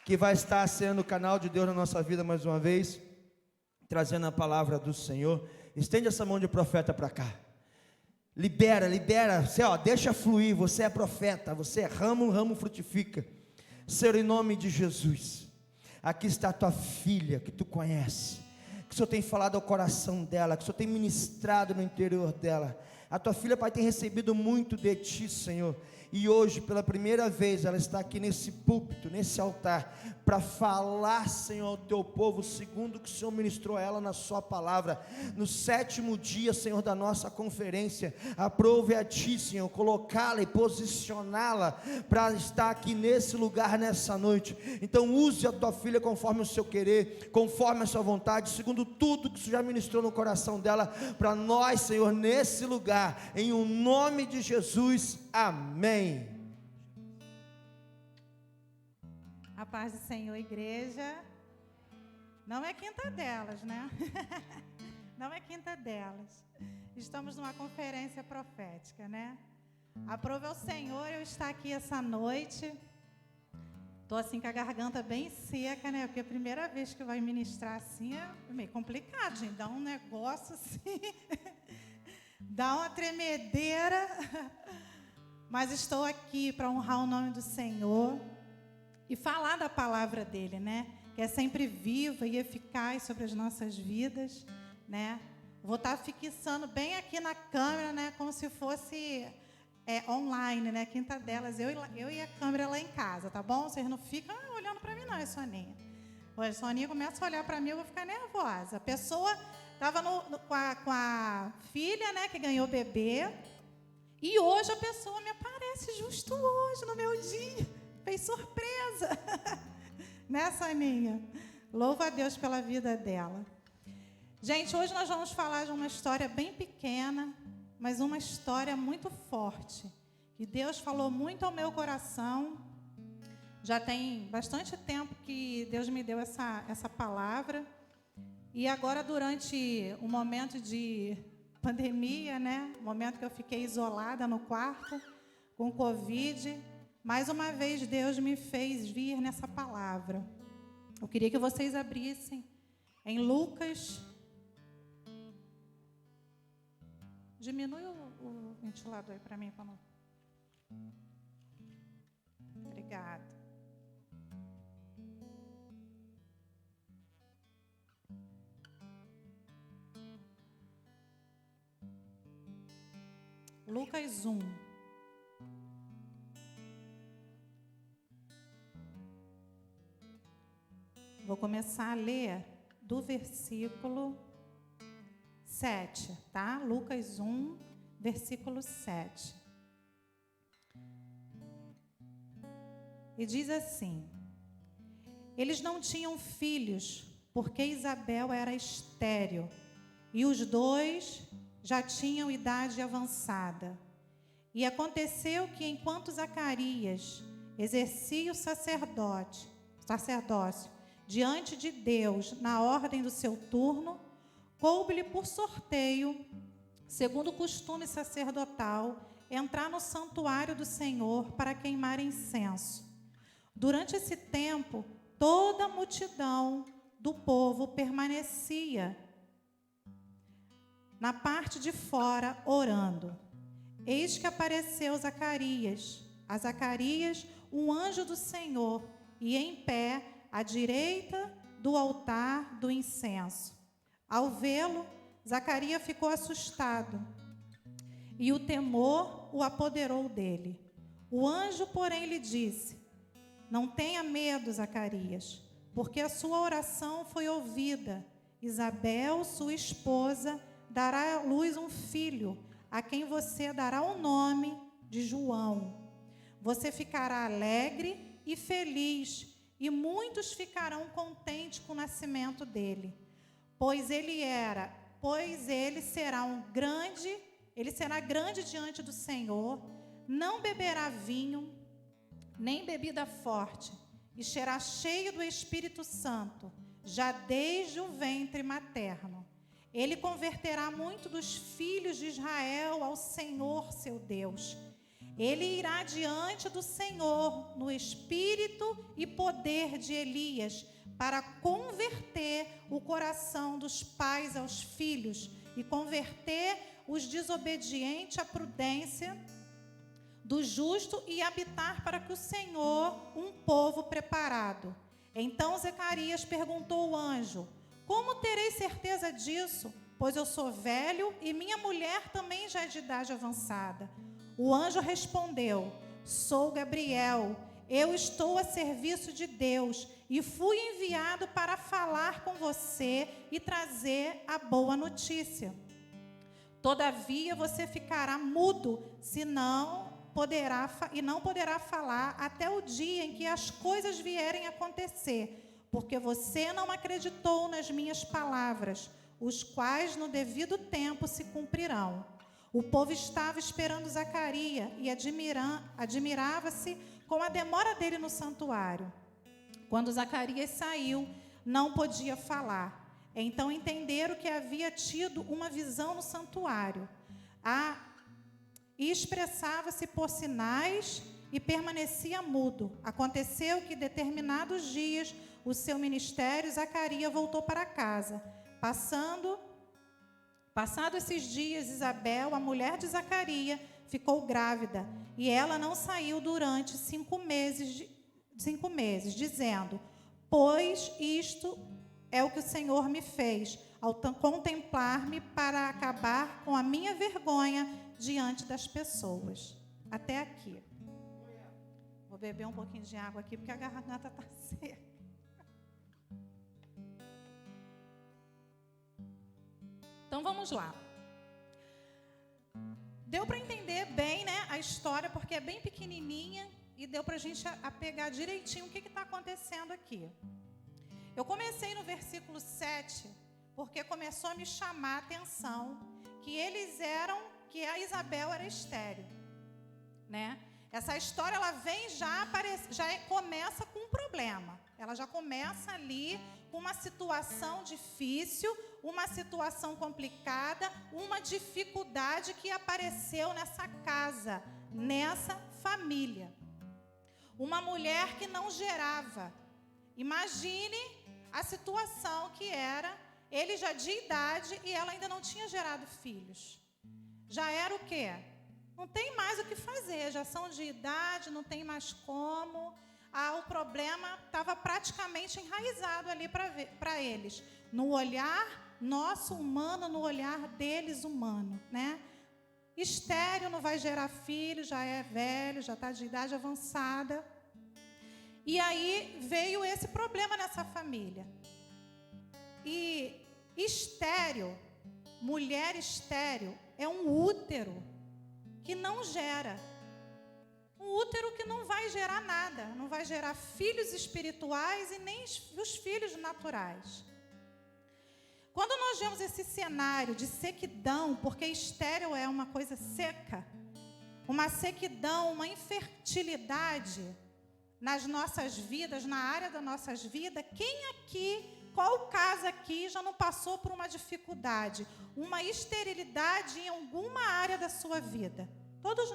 que vai estar sendo o canal de Deus na nossa vida mais uma vez, trazendo a palavra do Senhor. Estende essa mão de profeta para cá. Libera, você, deixa fluir. Você é profeta, você é ramo, o ramo frutifica. Senhor, em nome de Jesus, aqui está a tua filha que tu conhece, que o Senhor tem falado ao coração dela, que o Senhor tem ministrado no interior dela. A tua filha, Pai, tem recebido muito de ti, Senhor, e hoje, pela primeira vez, ela está aqui nesse púlpito, nesse altar, para falar, Senhor, ao teu povo, segundo o que o Senhor ministrou a ela na sua palavra. No 7º dia, Senhor, da nossa conferência, aprove a ti, Senhor, colocá-la e posicioná-la para estar aqui nesse lugar, nessa noite. Então use a tua filha conforme o seu querer, conforme a sua vontade, segundo tudo que o Senhor já ministrou no coração dela, para nós, Senhor, nesse lugar, em o nome de Jesus, amém. A paz do Senhor, igreja. Não é quinta delas, né? Não é quinta delas. Estamos numa conferência profética, né? Aprove ao Senhor eu estar aqui essa noite. Estou assim com a garganta bem seca, né? Porque a primeira vez que vai ministrar assim é meio complicado, gente. Dá um negócio assim, dá uma tremedeira. Mas estou aqui para honrar o nome do Senhor e falar da palavra dele, né? Que é sempre viva e eficaz sobre as nossas vidas, né? Vou estar fixando bem aqui na câmera, né? Como se fosse online, né? Quinta delas, eu e a câmera lá em casa, tá bom? Vocês não ficam olhando para mim não, Soninha. A Soninha começa a olhar para mim, eu vou ficar nervosa. A pessoa estava com a filha, né? Que ganhou bebê. E hoje a pessoa me aparece justo hoje, no meu dia. Fez surpresa. Né, Saninha? Louva a Deus pela vida dela. Gente, hoje nós vamos falar de uma história bem pequena, mas uma história muito forte. Que Deus falou muito ao meu coração. Já tem bastante tempo que Deus me deu essa palavra. E agora, durante um momento de pandemia, né? Momento que eu fiquei isolada no quarto, com Covid. Mais uma vez, Deus me fez vir nessa palavra. Eu queria que vocês abrissem em Lucas. Diminui o ventilador aí para mim, para não. Obrigada. Lucas 1. Vou começar a ler do versículo 7, tá? Lucas 1, versículo 7. E diz assim: eles não tinham filhos, porque Isabel era estéril, e os dois já tinham idade avançada. E aconteceu que, enquanto Zacarias exercia o sacerdócio diante de Deus na ordem do seu turno, coube-lhe por sorteio, segundo o costume sacerdotal, entrar no santuário do Senhor para queimar incenso. Durante esse tempo, toda a multidão do povo permanecia na parte de fora, orando. Eis que apareceu a Zacarias, um anjo do Senhor, e em pé, à direita do altar do incenso. Ao vê-lo, Zacarias ficou assustado, e o temor o apoderou dele. O anjo, porém, lhe disse: não tenha medo, Zacarias, porque a sua oração foi ouvida. Isabel, sua esposa, dará à luz um filho, a quem você dará o nome de João. Você ficará alegre e feliz, e muitos ficarão contentes com o nascimento dele, pois ele será grande diante do Senhor, não beberá vinho, nem bebida forte, e será cheio do Espírito Santo, já desde o ventre materno. Ele converterá muito dos filhos de Israel ao Senhor, seu Deus. Ele irá diante do Senhor no espírito e poder de Elias, para converter o coração dos pais aos filhos e converter os desobedientes à prudência do justo e habitar para que o Senhor um povo preparado. Então Zacarias perguntou ao anjo: como terei certeza disso? Pois eu sou velho e minha mulher também já é de idade avançada. O anjo respondeu: sou Gabriel, eu estou a serviço de Deus e fui enviado para falar com você e trazer a boa notícia. Todavia você ficará mudo, não poderá falar até o dia em que as coisas vierem a acontecer, porque você não acreditou nas minhas palavras, os quais no devido tempo se cumprirão. O povo estava esperando Zacarias e admirava-se com a demora dele no santuário. Quando Zacarias saiu, não podia falar. Então entenderam que havia tido uma visão no santuário. E expressava-se por sinais e permanecia mudo. Aconteceu que, determinados dias, o seu ministério, Zacarias voltou para casa. Passados esses dias, Isabel, a mulher de Zacarias, ficou grávida, e ela não saiu durante 5 meses, dizendo: pois isto é o que o Senhor me fez, ao contemplar-me para acabar com a minha vergonha diante das pessoas. Até aqui. Vou beber um pouquinho de água aqui, porque a garganta está seca. Então vamos lá. Deu para entender bem, né, a história, porque é bem pequenininha e deu para a gente pegar direitinho o que está acontecendo aqui. Eu comecei no versículo 7, porque começou a me chamar a atenção que que a Isabel era estéril, né? Essa história, ela vem começa com um problema. Ela já começa ali com uma situação difícil, uma situação complicada, uma dificuldade que apareceu nessa casa, nessa família. Uma mulher que não gerava. Imagine a situação que era, ele já de idade e ela ainda não tinha gerado filhos. Já era o quê? Não tem mais o que fazer, já são de idade, não tem mais como. O problema estava praticamente enraizado ali para eles. No olhar nosso humano, no olhar deles humano, né? Estéril, não vai gerar filho, já é velho, já está de idade avançada. E aí veio esse problema nessa família. E estéril, mulher estéril, é um útero que não gera. Um útero que não vai gerar nada, não vai gerar filhos espirituais e nem os filhos naturais. Quando nós vemos esse cenário de sequidão, porque estéril é uma coisa seca, uma sequidão, uma infertilidade nas nossas vidas, na área das nossas vidas, qual casa aqui já não passou por uma dificuldade, uma esterilidade em alguma área da sua vida? Todos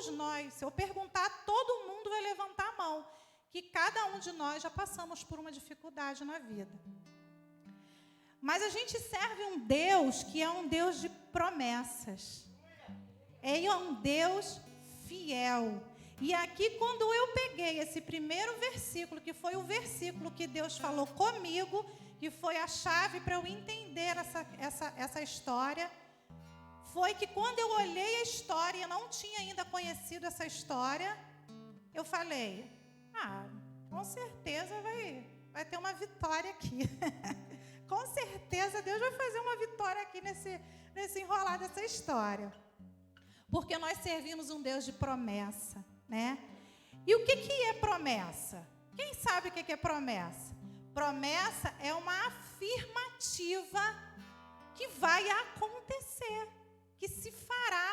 nós, se eu perguntar, todo mundo vai levantar a mão, que cada um de nós já passamos por uma dificuldade na vida. Mas a gente serve um Deus que é um Deus de promessas. Ele é um Deus fiel. E aqui, quando eu peguei esse primeiro versículo, que foi o versículo que Deus falou comigo, que foi a chave para eu entender essa história, foi que quando eu olhei a história e não tinha ainda conhecido essa história, eu falei: com certeza vai ter uma vitória aqui. Com certeza Deus vai fazer uma vitória aqui nesse enrolar dessa história. Porque nós servimos um Deus de promessa, né? E o que é promessa? Quem sabe o que é promessa? Promessa é uma afirmativa que vai acontecer, que se fará.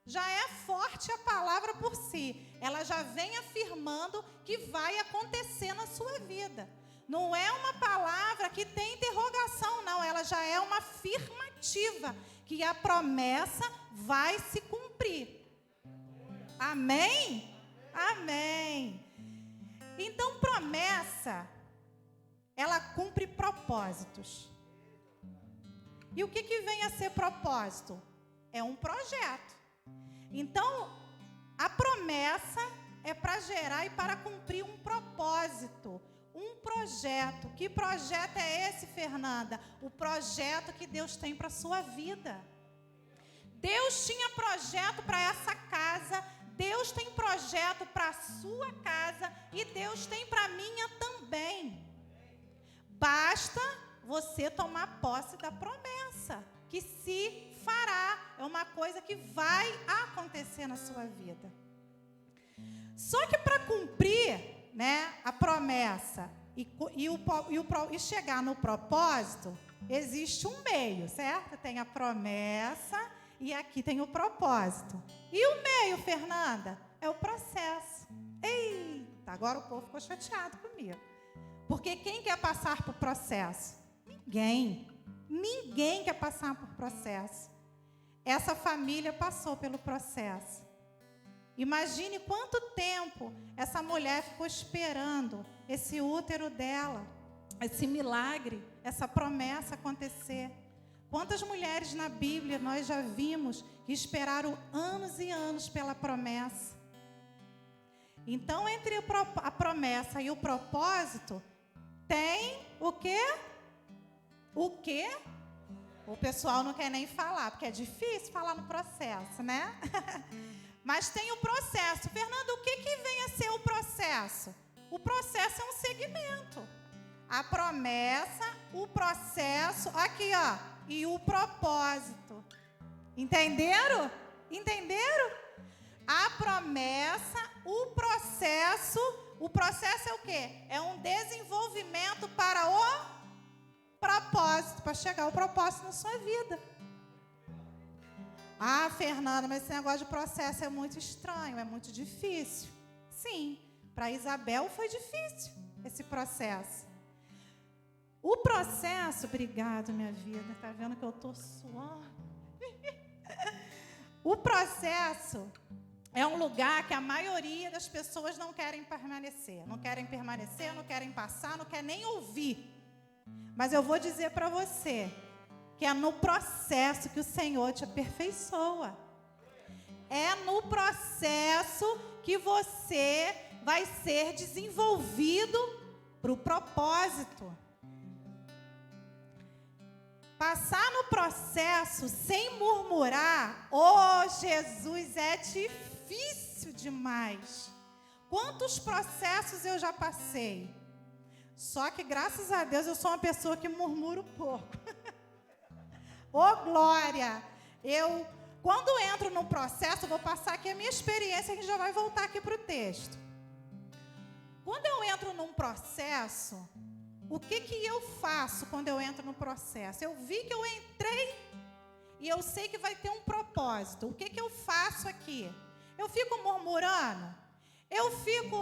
Já é forte a palavra por si. Ela já vem afirmando que vai acontecer na sua vida. Não é uma palavra que tem interrogação, não. Ela já é uma afirmativa, que a promessa vai se cumprir. Amém? Amém. Então, promessa, ela cumpre propósitos. E o que vem a ser propósito? É um projeto. Então, a promessa é para gerar e para cumprir um propósito, um projeto. Que projeto é esse, Fernanda? O projeto que Deus tem para a sua vida. Deus tinha projeto para essa casa, Deus tem projeto para a sua casa e Deus tem para a minha também. Basta você tomar posse da promessa, que se fará, é uma coisa que vai acontecer na sua vida. Só que para cumprir, né, a promessa e chegar no propósito, existe um meio, certo? Tem a promessa e aqui tem o propósito. E o meio, Fernanda, é o processo. Eita, agora o povo ficou chateado comigo. Porque quem quer passar por processo? Ninguém. Ninguém quer passar por processo. Essa família passou pelo processo. Imagine quanto tempo essa mulher ficou esperando esse útero dela, esse milagre, essa promessa acontecer. Quantas mulheres na Bíblia nós já vimos que esperaram anos e anos pela promessa? Então, entre a promessa e o propósito, tem o quê? O quê? O pessoal não quer nem falar, porque é difícil falar no processo, né? Mas tem o processo. Fernanda, o que vem a ser o processo? O processo é um segmento. A promessa, o processo, aqui ó, e o propósito. Entenderam? Entenderam? A promessa, o processo é o quê? É um desenvolvimento para o propósito, para chegar ao propósito na sua vida. Ah, Fernanda, mas esse negócio de processo é muito estranho, é muito difícil. Sim, para Isabel foi difícil esse processo. O processo, obrigado, minha vida, tá vendo que eu tô suando? O processo é um lugar que a maioria das pessoas não querem permanecer. Não querem permanecer, não querem passar, não querem nem ouvir. Mas eu vou dizer para você que é no processo que o Senhor te aperfeiçoa. É no processo que você vai ser desenvolvido para o propósito. Passar no processo sem murmurar, oh Jesus, é difícil demais. Quantos processos eu já passei? Só que graças a Deus eu sou uma pessoa que murmura pouco. Ô glória! Quando entro no processo, vou passar aqui a minha experiência, a gente já vai voltar aqui para o texto. Quando eu entro num processo, o que eu faço quando eu entro no processo? Eu vi que eu entrei e eu sei que vai ter um propósito. O que eu faço aqui? Eu fico murmurando? Eu fico,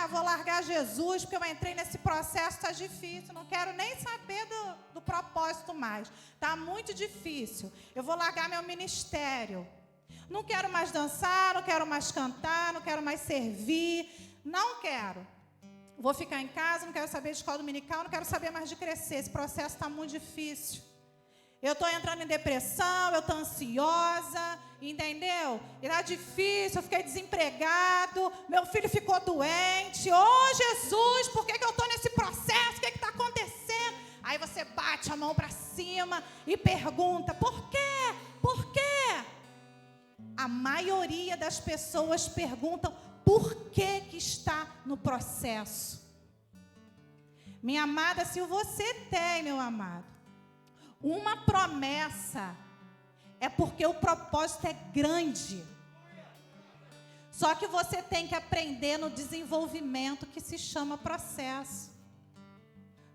vou largar Jesus porque eu entrei nesse processo, está difícil, não quero nem saber do propósito mais. Está muito difícil. Eu vou largar meu ministério. Não quero mais dançar, não quero mais cantar, não quero mais servir. Não quero. Vou ficar em casa, não quero saber de escola dominical, não quero saber mais de crescer. Esse processo está muito difícil. Eu estou entrando em depressão, eu estou ansiosa, entendeu? Era difícil, eu fiquei desempregado, meu filho ficou doente. Oh, Jesus, por que eu estou nesse processo? O que está acontecendo? Aí você bate a mão para cima e pergunta, por quê? Por quê? A maioria das pessoas perguntam, por que está no processo? Minha amada, se você tem, meu amado, uma promessa, é porque o propósito é grande. Só que você tem que aprender no desenvolvimento que se chama processo.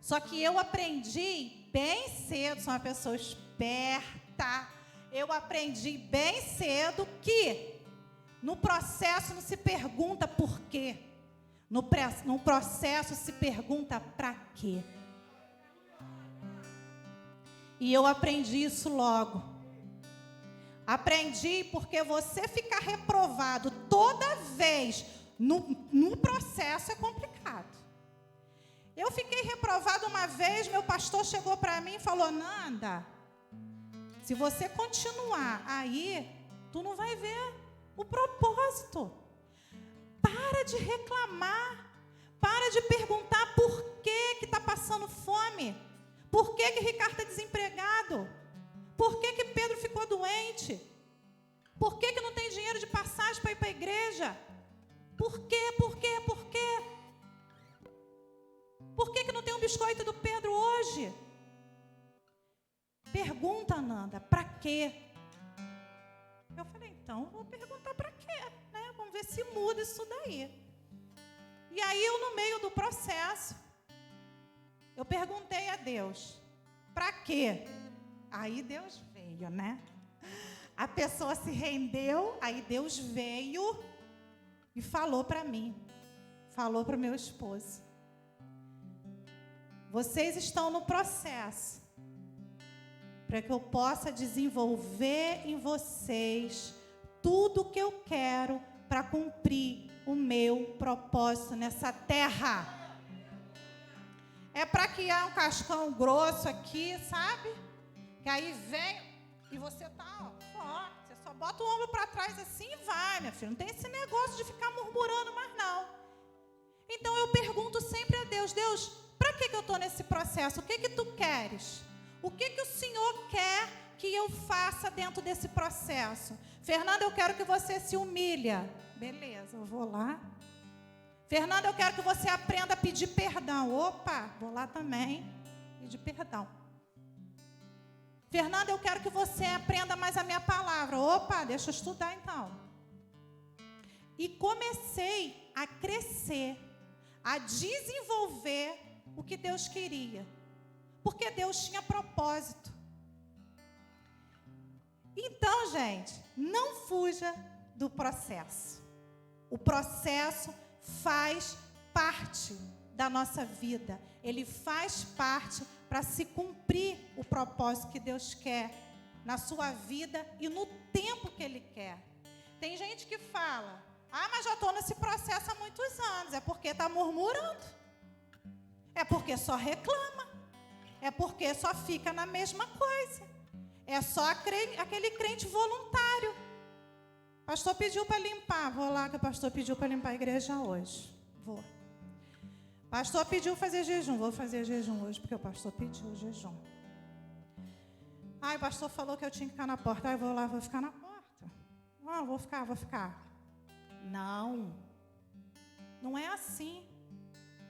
Só que eu aprendi bem cedo, sou uma pessoa esperta, eu aprendi bem cedo que no processo não se pergunta por quê. No processo se pergunta para quê. E eu aprendi isso logo. Aprendi porque você ficar reprovado toda vez. No processo é complicado. Eu fiquei reprovada uma vez, meu pastor chegou para mim e falou: Nanda, se você continuar aí, tu não vai ver o propósito. Para de reclamar, para de perguntar por que está passando fome, por que Ricardo está desempregado, por que Pedro ficou doente, por que não tem dinheiro de passagem para ir para a igreja, por quê? Por que não tem um biscoito do Pedro hoje? Pergunta, Nanda, para quê? Eu falei, então, vou perguntar para quê, né? Vamos ver se muda isso daí. E aí, eu, no meio do processo, eu perguntei a Deus, para quê? Aí Deus veio, né? A pessoa se rendeu, aí Deus veio e falou para mim, falou para o meu esposo: vocês estão no processo para que eu possa desenvolver em vocês tudo o que eu quero para cumprir o meu propósito nessa terra. É para criar um cascão grosso aqui, sabe? Que aí vem e você tá, ó, você só bota o ombro para trás assim e vai, minha filha. Não tem esse negócio de ficar murmurando mais não. Então eu pergunto sempre a Deus: Deus, para que eu estou nesse processo? O que tu queres? O que o Senhor quer que eu faça dentro desse processo? Fernanda, eu quero que você se humilha. Beleza, eu vou lá. Fernanda, eu quero que você aprenda a pedir perdão. Opa, vou lá também pedir perdão. Fernanda, eu quero que você aprenda mais a minha palavra. Opa, deixa eu estudar então. E comecei a crescer, a desenvolver o que Deus queria. Porque Deus tinha propósito. Então, gente, não fuja do processo. O processo faz parte da nossa vida. Ele faz parte para se cumprir o propósito que Deus quer na sua vida e no tempo que Ele quer. Tem gente que fala: ah, mas já estou nesse processo há muitos anos. É porque está murmurando. É porque só reclama. É porque só fica na mesma coisa. É só aquele crente voluntário. O pastor pediu para limpar. Vou lá que o pastor pediu para limpar a igreja hoje. Vou. O pastor pediu fazer jejum. Vou fazer jejum hoje porque o pastor pediu o jejum. O pastor falou que eu tinha que ficar na porta. Eu vou lá, vou ficar na porta. Não, vou ficar. Não. Não é assim.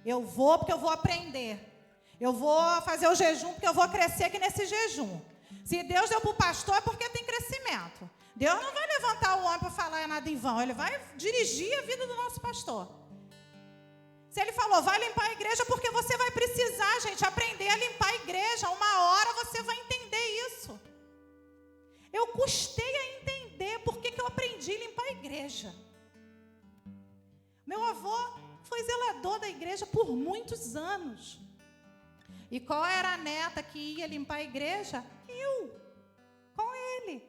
Eu vou porque eu vou aprender. Eu vou fazer o jejum porque eu vou crescer aqui nesse jejum. Se Deus deu para o pastor é porque tem crescimento. Deus não vai levantar o homem para falar nada em vão. Ele vai dirigir a vida do nosso pastor. Se ele falou, vai limpar a igreja, porque você vai precisar, gente, aprender a limpar a igreja. Uma hora você vai entender isso. Eu custei a entender por que eu aprendi a limpar a igreja. Meu avô foi zelador da igreja por muitos anos. E qual era a neta que ia limpar a igreja? Eu, com ele.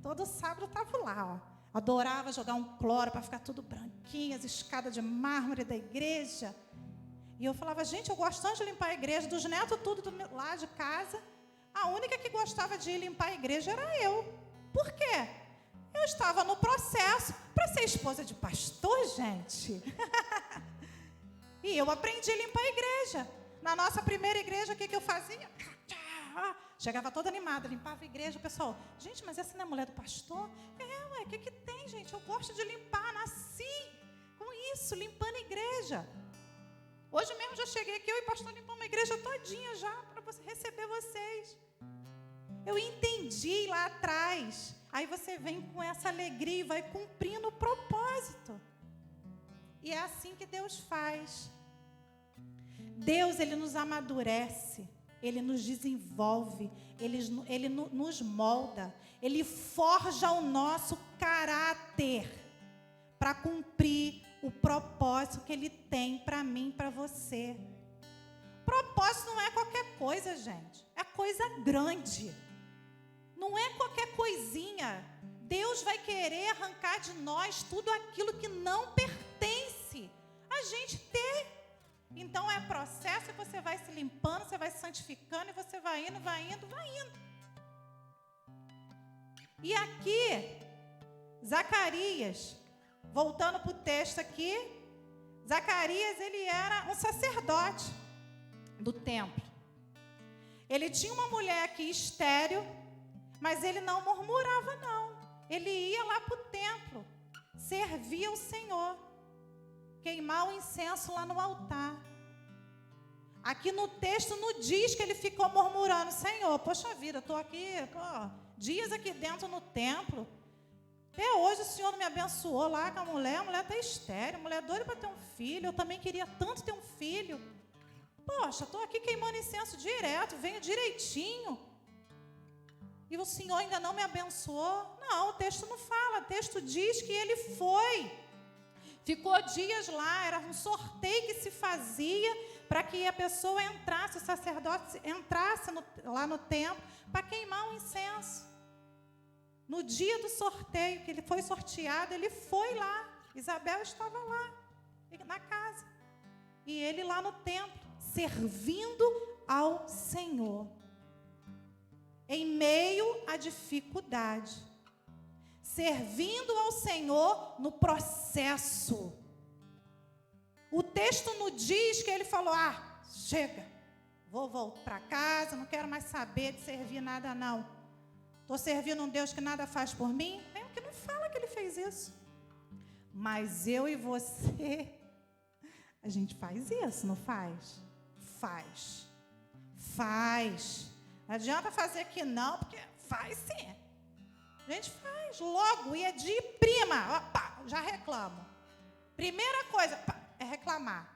Todo sábado eu estava lá, ó. Adorava jogar um cloro para ficar tudo branquinho, as escadas de mármore da igreja. E eu falava, gente, eu gosto tanto de limpar a igreja, dos netos tudo lá de casa. A única que gostava de ir limpar a igreja era eu. Por quê? Eu estava no processo para ser esposa de pastor, gente. E eu aprendi a limpar a igreja. Na nossa primeira igreja, o que eu fazia? Chegava toda animada, limpava a igreja. O pessoal, gente, mas essa não é a mulher do pastor? O que tem, gente? Eu gosto de limpar, nasci com isso, limpando a igreja. Hoje mesmo já cheguei aqui, eu e o pastor limpamos uma igreja todinha já, para receber vocês. Eu entendi lá atrás. Aí você vem com essa alegria e vai cumprindo o propósito. E é assim que Deus faz. Deus, Ele nos amadurece, Ele nos desenvolve, Ele nos molda, Ele forja o nosso caráter para cumprir o propósito que Ele tem para mim, para você. Propósito não é qualquer coisa, gente, é coisa grande. Não é qualquer coisinha Deus vai querer arrancar de nós tudo aquilo que não pertence a gente ter. Então é processo, e você vai se limpando, você vai se santificando, e você vai indo, vai indo, vai indo. E aqui, Zacarias, voltando para o texto aqui, Zacarias, ele era um sacerdote do templo. Ele tinha uma mulher aqui estéril, mas ele não murmurava, não. Ele ia lá para o templo, servia o Senhor, queimar o incenso lá no altar. Aqui no texto não diz que ele ficou murmurando: Senhor, poxa vida, estou aqui, dias aqui dentro no templo. Até hoje o Senhor não me abençoou lá com a mulher está estéril, a mulher é doida para ter um filho, eu também queria tanto ter um filho. Poxa, estou aqui queimando incenso direto, venho direitinho. E o Senhor ainda não me abençoou? Não, o texto não fala, o texto diz que ele foi. Ficou dias lá, era um sorteio que se fazia para que a pessoa entrasse, o sacerdote entrasse lá no templo para queimar um incenso. No dia do sorteio, que ele foi sorteado, ele foi lá. Isabel estava lá, na casa. E ele lá no templo, servindo ao Senhor. Em meio à dificuldade. Servindo ao Senhor no processo. O texto não diz que ele falou: chega, vou voltar para casa, não quero mais saber de servir nada não. Estou servindo um Deus que nada faz por mim. Mesmo que não fala que ele fez isso. Mas eu e você, a gente faz isso, não faz? Faz. Faz. Não adianta fazer que não, porque faz sim. A gente faz logo, e é de prima. Opa, já reclamo. Primeira coisa é reclamar.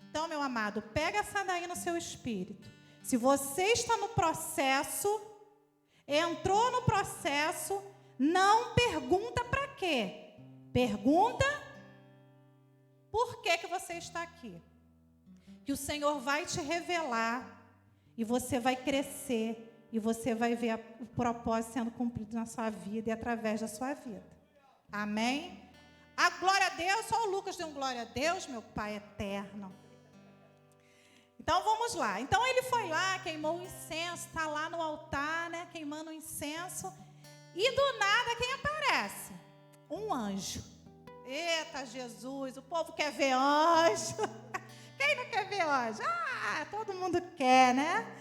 Então, meu amado, pega essa daí no seu espírito. Se você está no processo, entrou no processo, não pergunta para quê. Pergunta por que você está aqui. Que o Senhor vai te revelar e você vai crescer e você vai ver o propósito sendo cumprido na sua vida e através da sua vida. Amém? A glória a Deus, só o Lucas deu um glória a Deus, meu Pai eterno. Então vamos lá. Então ele foi lá, queimou o incenso, está lá no altar, né, queimando o incenso. E do nada quem aparece? Um anjo. Eita Jesus, o povo quer ver anjo. Quem não quer ver anjo? Todo mundo quer, né?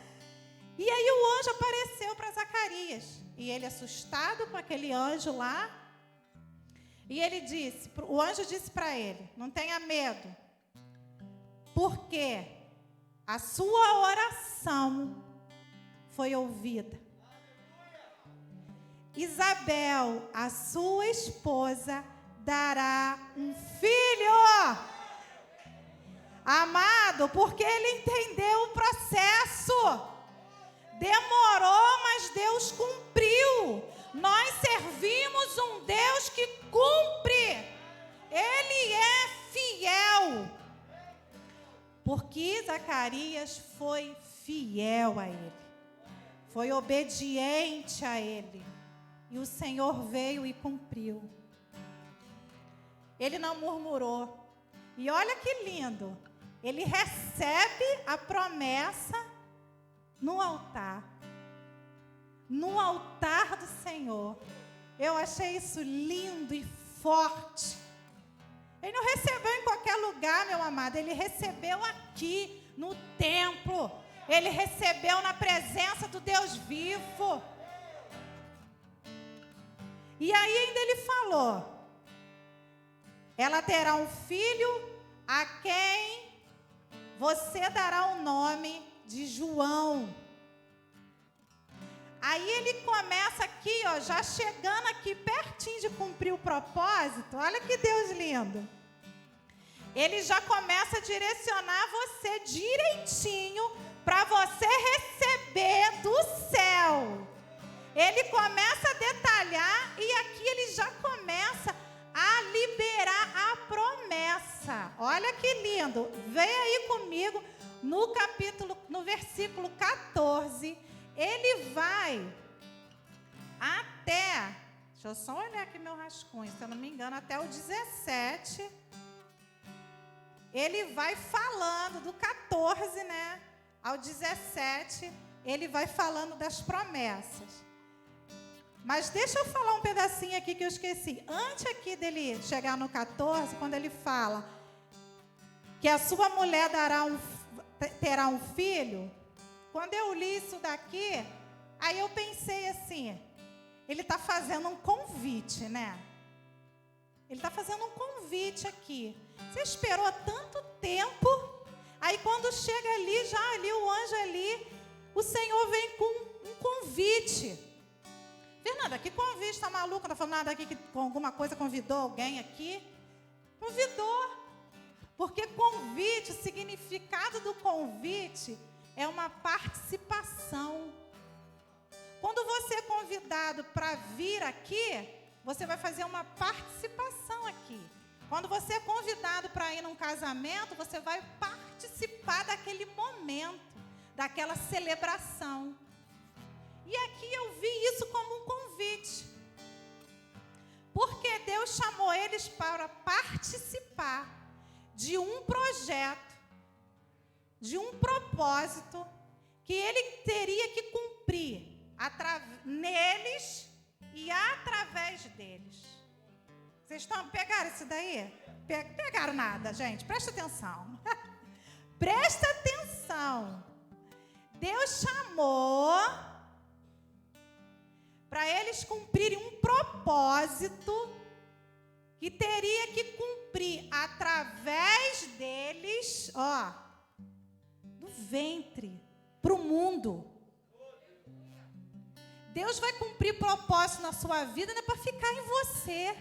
E aí o anjo apareceu para Zacarias. E ele, assustado com aquele anjo lá, e ele disse, o anjo disse para ele: não tenha medo, porque a sua oração foi ouvida. Isabel, a sua esposa, dará um filho. Amado, porque ele entendeu o processo. Demorou, mas Deus cumpriu. Nós servimos um Deus que cumpre. Ele é fiel. Porque Zacarias foi fiel a ele. Foi obediente a ele. E o Senhor veio e cumpriu. Ele não murmurou. E olha que lindo. Ele recebe a promessa no altar. No altar do Senhor. Eu achei isso lindo e forte. Ele não recebeu em qualquer lugar, meu amado. Ele recebeu aqui, no templo. Ele recebeu na presença do Deus vivo. E aí ainda ele falou: ela terá um filho a quem você dará o nome de João. Aí ele começa aqui, ó, já chegando aqui pertinho de cumprir o propósito. Olha que Deus lindo. Ele já começa a direcionar você direitinho para você receber do céu. Ele começa a detalhar e aqui ele já começa a liberar a promessa. Olha que lindo. Vem aí comigo no versículo 14. Ele vai até Deixa eu só olhar aqui meu rascunho. Se eu não me engano, até o 17. Ele vai falando do 14, né? Ao 17, ele vai falando das promessas. Mas deixa eu falar um pedacinho aqui que eu esqueci. Antes aqui dele chegar no 14, quando ele fala que a sua mulher terá um filho, quando eu li isso daqui, aí eu pensei assim, ele está fazendo um convite, né? Ele está fazendo um convite aqui. Você esperou tanto tempo, aí quando chega ali, já ali o anjo ali, o Senhor vem com um convite. Fernanda, que convite? Está maluca? Não está falando nada aqui que com alguma coisa convidou alguém aqui? Convidou. Porque convite, o significado do convite é uma participação. Quando você é convidado para vir aqui, você vai fazer uma participação aqui. Quando você é convidado para ir num casamento, você vai participar daquele momento, daquela celebração. E aqui eu vi isso como um convite. Porque Deus chamou eles para participar de um projeto, de um propósito que ele teria que cumprir neles e através deles. Vocês pegaram isso daí? Pegaram nada, gente. Presta atenção. Presta atenção. Deus chamou para eles cumprirem um propósito que teria que cumprir através deles, do ventre para o mundo. Deus vai cumprir propósito na sua vida, não é para ficar em você.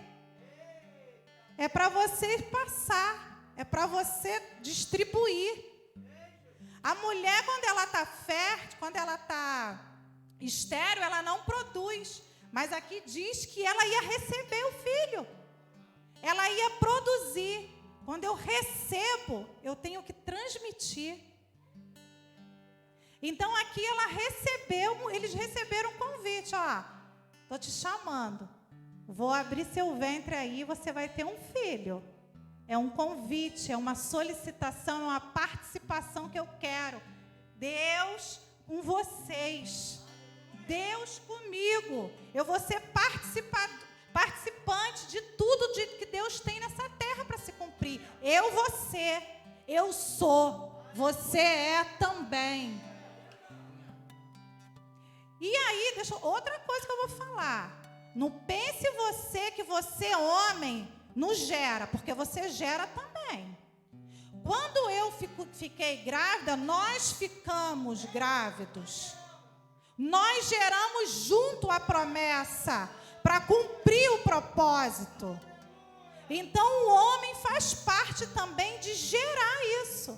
É para você passar, é para você distribuir. A mulher, quando ela está fértil, quando ela está estéril, ela não produz. Mas aqui diz que ela ia receber o filho. Ela ia produzir. Quando eu recebo, eu tenho que transmitir. Então aqui eles receberam um convite. Estou te chamando. Vou abrir seu ventre aí, você vai ter um filho. É um convite, é uma solicitação, é uma participação que eu quero. Deus com vocês. Deus comigo. Eu vou ser participante de tudo que Deus tem nessa terra para se cumprir. Eu sou, você é também. E aí, outra coisa que eu vou falar. Não pense você que você, homem, não gera, porque você gera também. Quando eu fiquei grávida, nós ficamos grávidos. Nós geramos junto a promessa para cumprir o propósito. Então o homem faz parte também de gerar isso.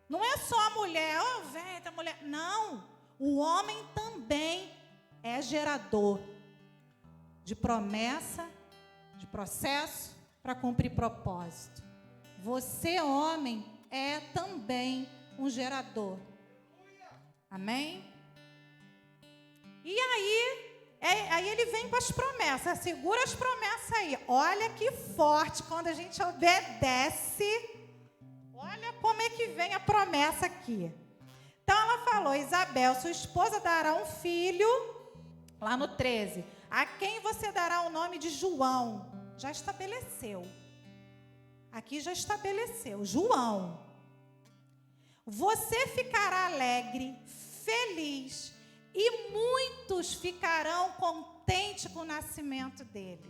Não é só a mulher, ventre, a mulher. Não, o homem também é gerador de promessa, de processo para cumprir propósito. Você, homem, é também um gerador. Amém? E aí ele vem com as promessas. Segura as promessas aí. Olha que forte quando a gente obedece. Olha como é que vem a promessa aqui. Então ela falou: Isabel, sua esposa dará um filho, lá no 13, a quem você dará o nome de João. Já estabeleceu. Aqui já estabeleceu. João. Você ficará alegre, feliz, e muitos ficarão contentes com o nascimento dele,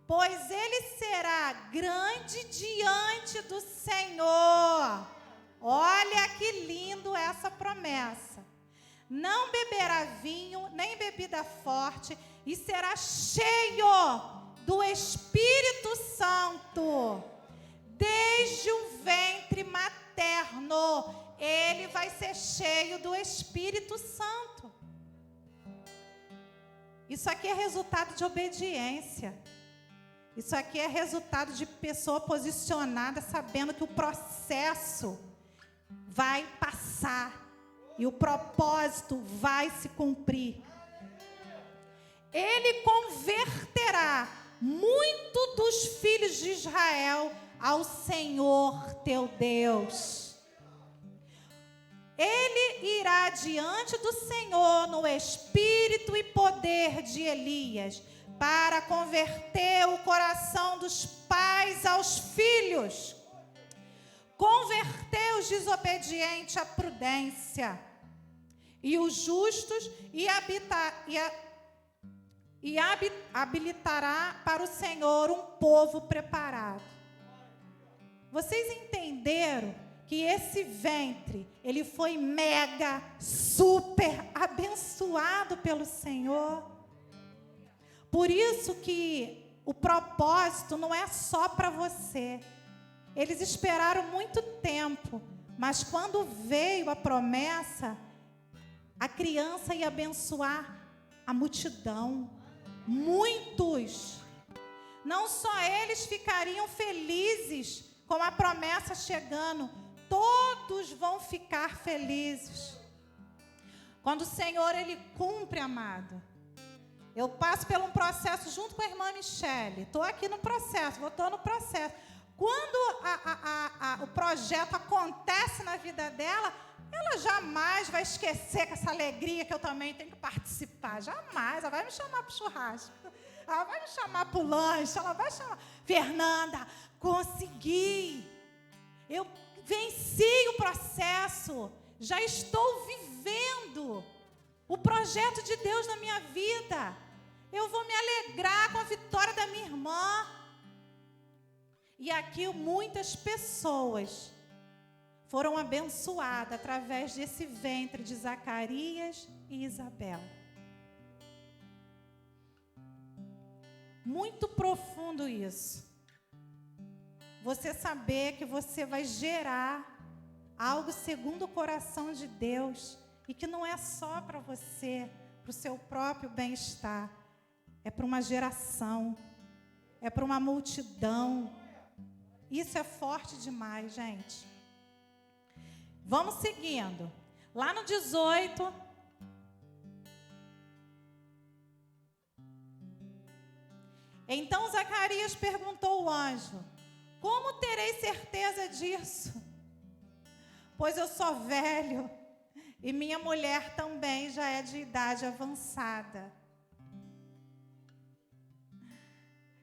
pois ele será grande diante do Senhor. Olha que lindo essa promessa. Não beberá vinho, nem bebida forte, e será cheio do Espírito Santo. Desde o ventre materno, ele vai ser cheio do Espírito Santo. Isso aqui é resultado de obediência. Isso aqui é resultado de pessoa posicionada, sabendo que o processo vai passar e o propósito vai se cumprir. ele converterá muito dos filhos de Israel ao Senhor teu Deus. Ele irá diante do Senhor no espírito e poder de Elias, para converter o coração dos pais aos filhos, converter os desobedientes à prudência, e os justos, habilitará para o Senhor um povo preparado. Vocês entenderam que esse ventre, ele foi mega, super abençoado pelo Senhor? Por isso que o propósito não é só para você. Eles esperaram muito tempo, mas quando veio a promessa, a criança ia abençoar a multidão. Muitos. Não só eles ficariam felizes com a promessa chegando, todos vão ficar felizes. Quando o Senhor, ele cumpre, amado. Eu passo por um processo junto com a irmã Michele. Estou aqui no processo, estou no processo. Quando o projeto acontece na vida dela, ela jamais vai esquecer com essa alegria que eu também tenho que participar. Jamais. Ela vai me chamar para o churrasco. Ela vai me chamar para o lanche. Ela vai chamar. Fernanda, consegui. Eu venci o processo. Já estou vivendo o projeto de Deus na minha vida. Eu vou me alegrar com a vitória da minha irmã. E aqui muitas pessoas foram abençoadas através desse ventre de Zacarias e Isabel. Muito profundo isso. Você saber que você vai gerar algo segundo o coração de Deus e que não é só para você, para o seu próprio bem-estar. É para uma geração, é para uma multidão. Isso é forte demais, gente. Vamos seguindo. Lá no 18. Então Zacarias perguntou ao anjo: como terei certeza disso? Pois eu sou velho e minha mulher também já é de idade avançada.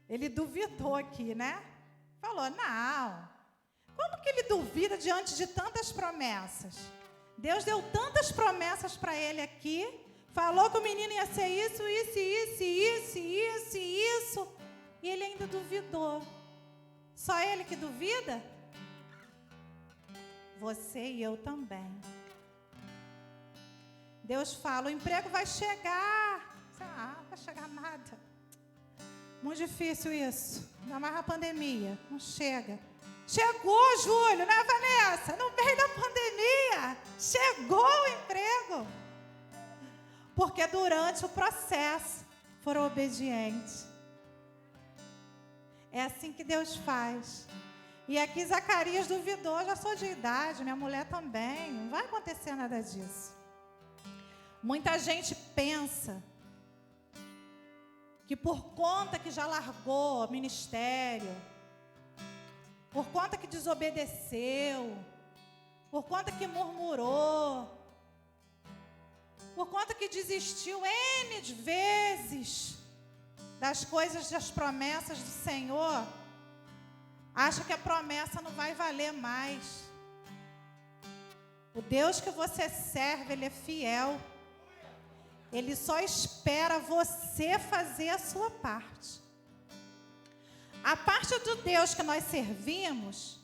Ele duvidou aqui, né? Falou, não. Como que ele duvida diante de tantas promessas? Deus deu tantas promessas para ele aqui. Falou que o menino ia ser isso. E ele ainda duvidou. Só ele que duvida? Você e eu também. Deus fala, o emprego vai chegar. Não vai chegar nada. Muito difícil isso. Ainda mais a pandemia. Não chega. Chegou, Júlio, né, Vanessa? No meio da pandemia. Chegou o emprego. Porque durante o processo foram obedientes. É assim que Deus faz. E aqui Zacarias duvidou, já sou de idade, minha mulher também. Não vai acontecer nada disso. Muita gente pensa que por conta que já largou o ministério, por conta que desobedeceu, por conta que murmurou, por conta que desistiu N de vezes das coisas, das promessas do Senhor, acha que a promessa não vai valer mais. O Deus que você serve, Ele é fiel. Ele só espera você fazer a sua parte. A parte do Deus que nós servimos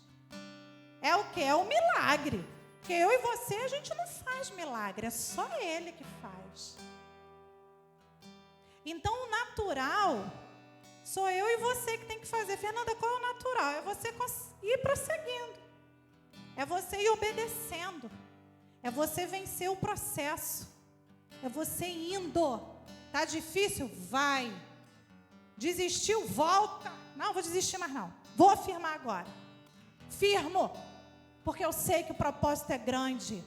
é o quê? É o milagre. Porque eu e você, a gente não faz milagre, é só Ele que faz. Então, o natural, sou eu e você que tem que fazer. Fernanda, qual é o natural? É você ir prosseguindo. É você ir obedecendo. É você vencer o processo. É você indo. Tá difícil? Vai. Desistiu? Volta. Não, vou desistir mais não. Vou firmar agora. Firmo. Porque eu sei que o propósito é grande.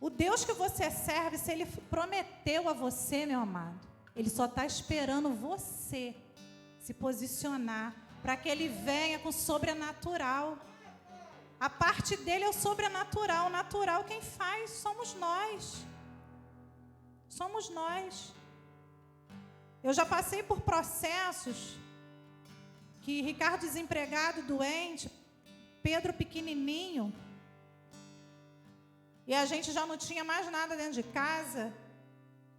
O Deus que você serve, se Ele prometeu a você, meu amado, Ele só está esperando você se posicionar para que Ele venha com o sobrenatural. A parte dele é o sobrenatural. O natural quem faz somos nós. Somos nós. Eu já passei por processos que Ricardo desempregado, doente, Pedro pequenininho, e a gente já não tinha mais nada dentro de casa,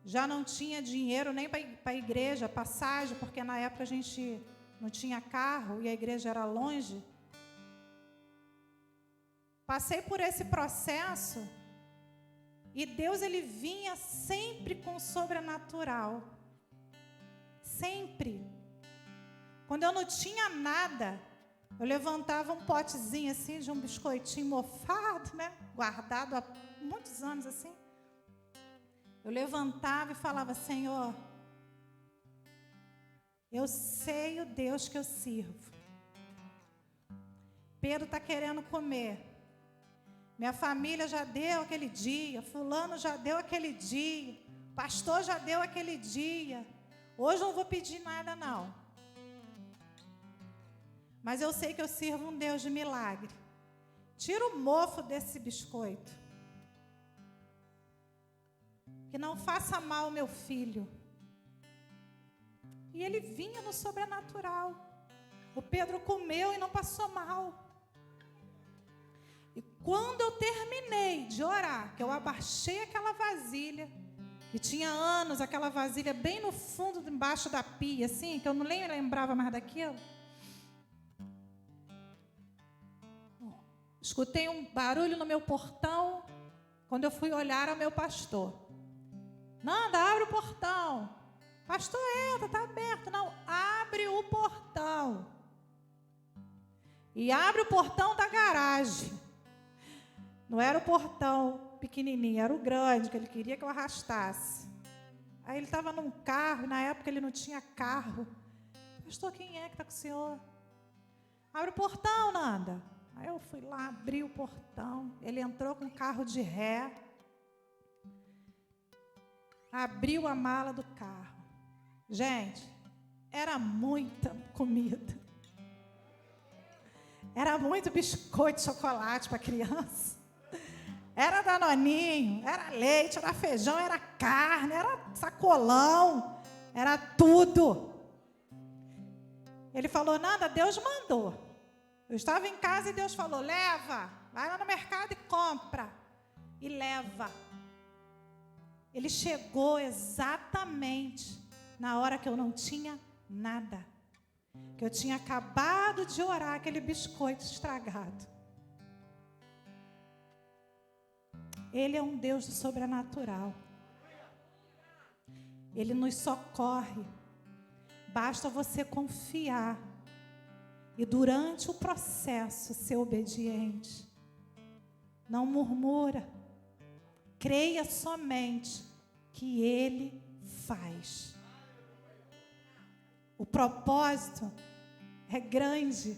já não tinha dinheiro nem para a igreja, passagem, porque na época a gente não tinha carro e a igreja era longe. Passei por esse processo e Deus, Ele vinha sempre com o sobrenatural. Sempre. Quando eu não tinha nada, eu levantava um potezinho assim de um biscoitinho mofado, né? Guardado há muitos anos assim. Eu levantava e falava: Senhor, eu sei o Deus que eu sirvo. Pedro está querendo comer. Minha família já deu aquele dia, fulano já deu aquele dia, pastor já deu aquele dia. Hoje eu não vou pedir nada não. Mas eu sei que eu sirvo um Deus de milagre. Tira o mofo desse biscoito. Que não faça mal ao meu filho. E ele vinha no sobrenatural. O Pedro comeu e não passou mal. E quando eu terminei de orar, que eu abaixei aquela vasilha, que tinha anos, aquela vasilha bem no fundo, embaixo da pia, assim, que eu não nem lembrava mais daquilo. Escutei um barulho no meu portão, quando eu fui olhar ao meu pastor. Nanda, abre o portão. Pastor, entra, está aberto. Não, abre o portão. E abre o portão da garagem. Não era o portão pequenininho, era o grande, que ele queria que eu arrastasse. Aí ele estava num carro, e na época ele não tinha carro. Pastor, quem é que está com o senhor? Abre o portão, Nanda. Aí eu fui lá, abri o portão. Ele entrou com um carro de ré. Abriu a mala do carro. Gente, era muita comida. Era muito biscoito de chocolate para criança. Era danoninho, era leite, era feijão, era carne, era sacolão, era tudo. Ele falou: Nanda, Deus mandou. Eu estava em casa e Deus falou: leva, vai lá no mercado e compra. E leva. Ele chegou exatamente na hora que eu não tinha nada. Que eu tinha acabado de orar aquele biscoito estragado. Ele é um Deus do sobrenatural. Ele nos socorre. Basta você confiar. E durante o processo ser obediente. Não murmura. Creia somente que Ele faz. O propósito é grande.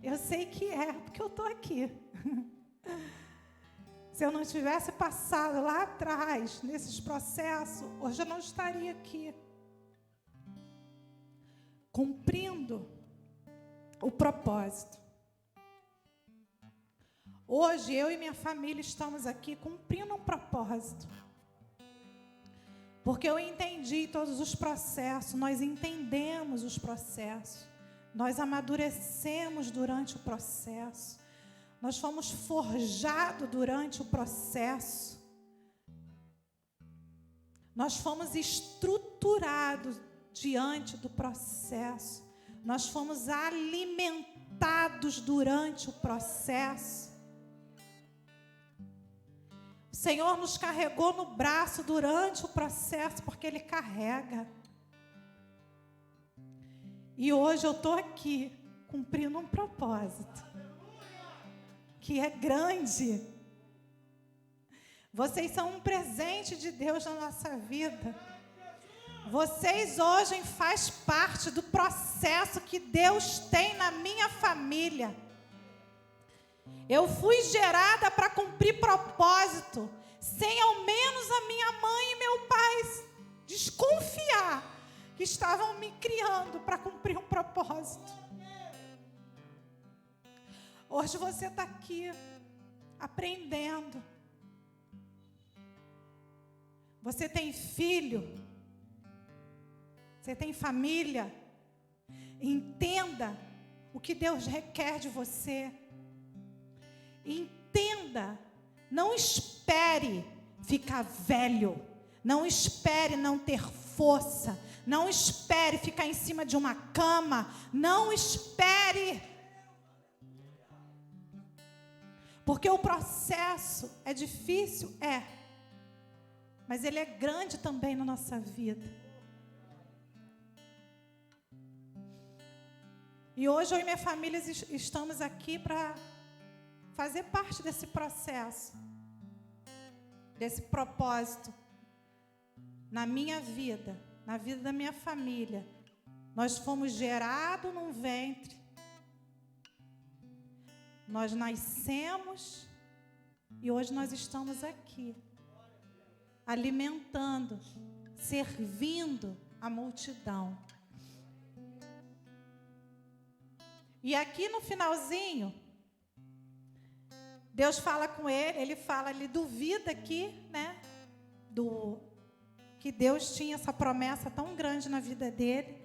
Eu sei que é, porque eu estou aqui. Se eu não tivesse passado lá atrás, nesses processos, hoje eu não estaria aqui. Cumprindo o propósito. Hoje, eu e minha família estamos aqui cumprindo um propósito. Porque eu entendi todos os processos, nós entendemos os processos, nós amadurecemos durante o processo, nós fomos forjados durante o processo, nós fomos estruturados diante do processo, nós fomos alimentados durante o processo. O Senhor nos carregou no braço durante o processo, porque Ele carrega. E hoje eu estou aqui, cumprindo um propósito, que é grande. Vocês são um presente de Deus na nossa vida. Vocês hoje fazem parte do processo que Deus tem na minha família. Eu fui gerada para cumprir propósito, sem ao menos a minha mãe e meu pai desconfiar que estavam me criando para cumprir um propósito. Hoje você está aqui aprendendo. Você tem filho, você tem família. Entenda o que Deus requer de você. Entenda, não espere ficar velho, não espere não ter força, não espere ficar em cima de uma cama, não espere. Porque o processo é difícil, mas ele é grande também na nossa vida. E hoje eu e minha família estamos aqui para fazer parte desse processo, desse propósito na minha vida, na vida da minha família. Nós fomos gerados num ventre, nós nascemos e hoje nós estamos aqui, alimentando, servindo a multidão. E aqui no finalzinho, Deus fala com ele fala, ele duvida aqui, né, que Deus tinha essa promessa tão grande na vida dele.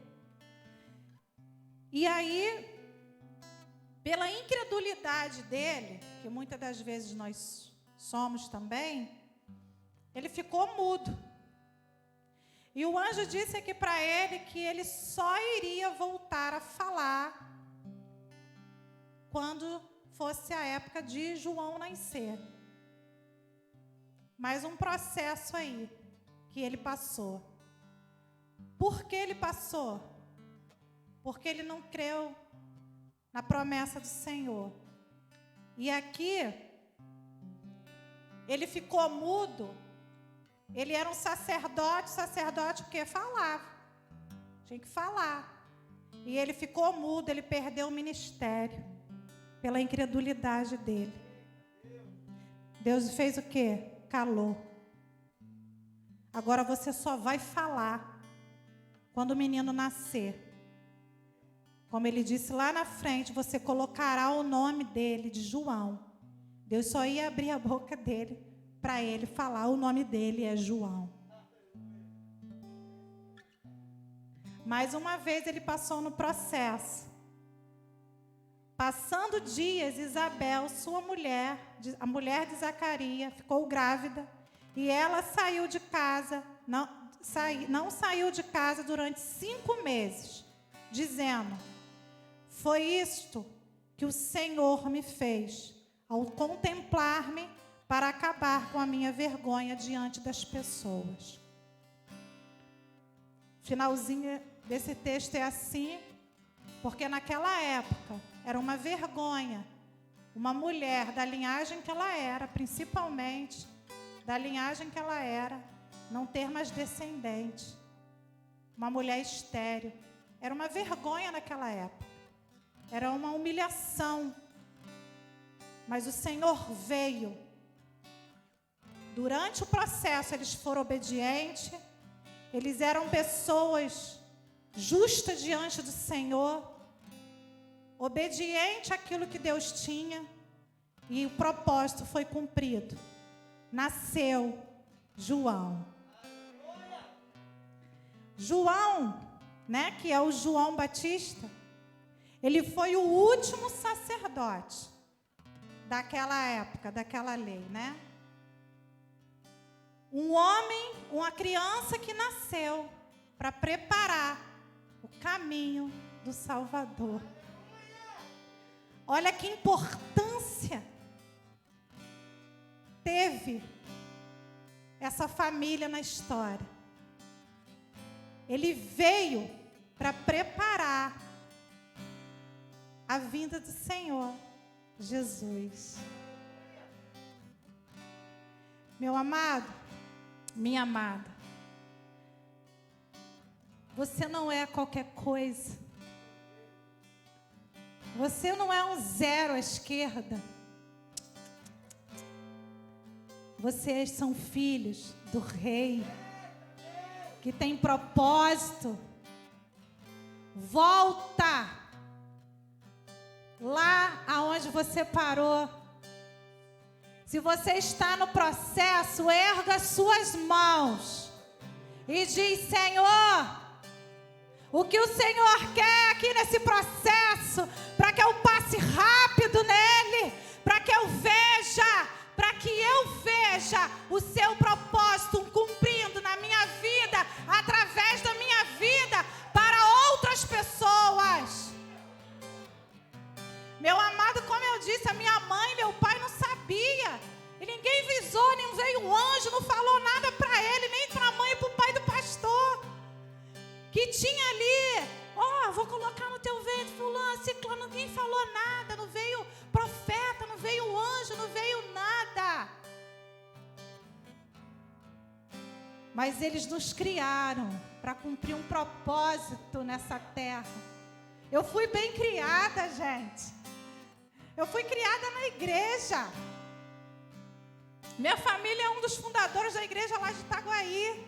E aí, pela incredulidade dele, que muitas das vezes nós somos também, ele ficou mudo. E o anjo disse aqui para ele que ele só iria voltar a falar quando fosse a época de João nascer. Mais um processo aí que ele passou. Por que ele passou? Porque ele não creu na promessa do Senhor. E aqui, ele ficou mudo. Ele era um sacerdote porque falava. Tinha que falar. E ele ficou mudo, ele perdeu o ministério pela incredulidade dele. Deus fez o quê? Calou. Agora você só vai falar quando o menino nascer. Como ele disse lá na frente, você colocará o nome dele de João. Deus só ia abrir a boca dele para ele falar, o nome dele é João. Mais uma vez ele passou no processo. Passando dias, Isabel, sua mulher, a mulher de Zacarias, ficou grávida e ela saiu de casa, não saiu de casa durante 5 meses, dizendo: foi isto que o Senhor me fez, ao contemplar-me para acabar com a minha vergonha diante das pessoas. Finalzinho desse texto é assim, porque naquela época era uma vergonha uma mulher da linhagem que ela era, principalmente da linhagem que ela era, não ter mais descendente. Uma mulher estéril. Era uma vergonha naquela época. Era uma humilhação. Mas o Senhor veio. Durante o processo, eles foram obedientes. Eles eram pessoas justas diante do Senhor. Obediente àquilo que Deus tinha. E o propósito foi cumprido. Nasceu João. João, né, que é o João Batista, ele foi o último sacerdote daquela época, daquela lei, né? Um homem, uma criança que nasceu para preparar o caminho do Salvador. Olha que importância teve essa família na história. Ele veio para preparar a vinda do Senhor Jesus. Meu amado, minha amada, você não é qualquer coisa. Você não é um zero à esquerda. Vocês são filhos do Rei, que tem propósito. Volta lá aonde você parou. Se você está no processo, erga suas mãos e diz: Senhor, o que o Senhor quer aqui nesse processo, para que eu passe rápido nele, para que eu veja o seu propósito cumprindo na minha vida, através da minha vida, para outras pessoas. Meu amado, como eu disse, a minha mãe e meu pai não sabia. E ninguém visou, nem veio um anjo, não falou nada para ele, nem para a mãe e para o pai do pastor. Que tinha ali, vou colocar no teu ventre, fulano, ciclano, ninguém falou nada, não veio profeta, não veio anjo, não veio nada. Mas eles nos criaram para cumprir um propósito nessa terra. Eu fui bem criada, gente. Eu fui criada na igreja. Minha família é um dos fundadores da igreja lá de Itaguaí.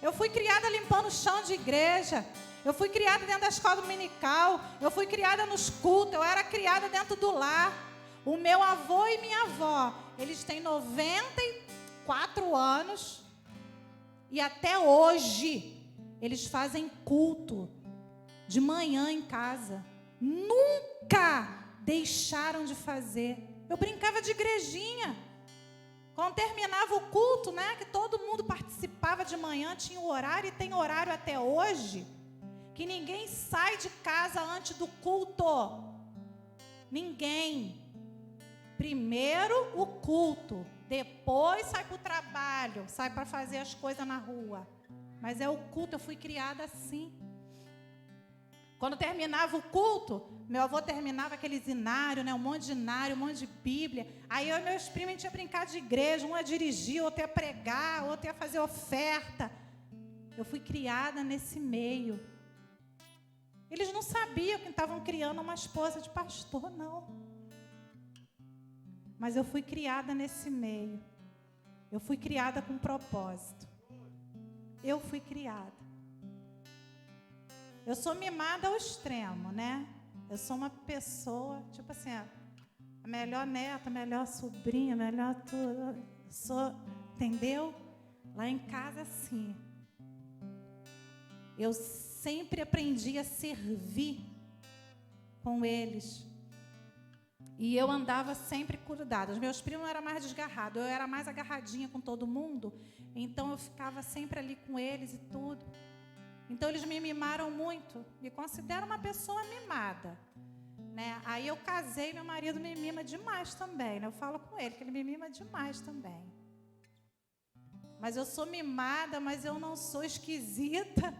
Eu fui criada limpando o chão de igreja. Eu fui criada dentro da escola dominical. Eu fui criada nos cultos. Eu era criada dentro do lar. O meu avô e minha avó, eles têm 94 anos. E até hoje, eles fazem culto de manhã em casa. Nunca deixaram de fazer. Eu brincava de igrejinha. Quando terminava o culto, né, que todo mundo participava de manhã, tinha o horário, e tem horário até hoje, que ninguém sai de casa antes do culto. Ninguém. Primeiro o culto, depois sai para o trabalho, sai para fazer as coisas na rua. Mas é o culto, eu fui criada assim. Quando terminava o culto, meu avô terminava aquele inário, né, um monte de inário, um monte de Bíblia. Aí eu e meus primos, a gente ia brincar de igreja, um ia dirigir, outro ia pregar, outro ia fazer oferta. Eu fui criada nesse meio. Eles não sabiam que estavam criando uma esposa de pastor, não. Mas eu fui criada nesse meio. Eu fui criada com propósito. Eu fui criada. Eu sou mimada ao extremo, né? Eu sou uma pessoa, tipo assim, a melhor neta, a melhor sobrinha, a melhor tudo. Entendeu? Lá em casa, assim. Eu sempre aprendi a servir com eles. E eu andava sempre grudada. Os meus primos eram mais desgarrados. Eu era mais agarradinha com todo mundo. Então, eu ficava sempre ali com eles e tudo. Então, eles me mimaram muito. Me considero uma pessoa mimada, né? Aí, eu casei, meu marido me mima demais também, né? Eu falo com ele que ele me mima demais também. Mas eu sou mimada, mas eu não sou esquisita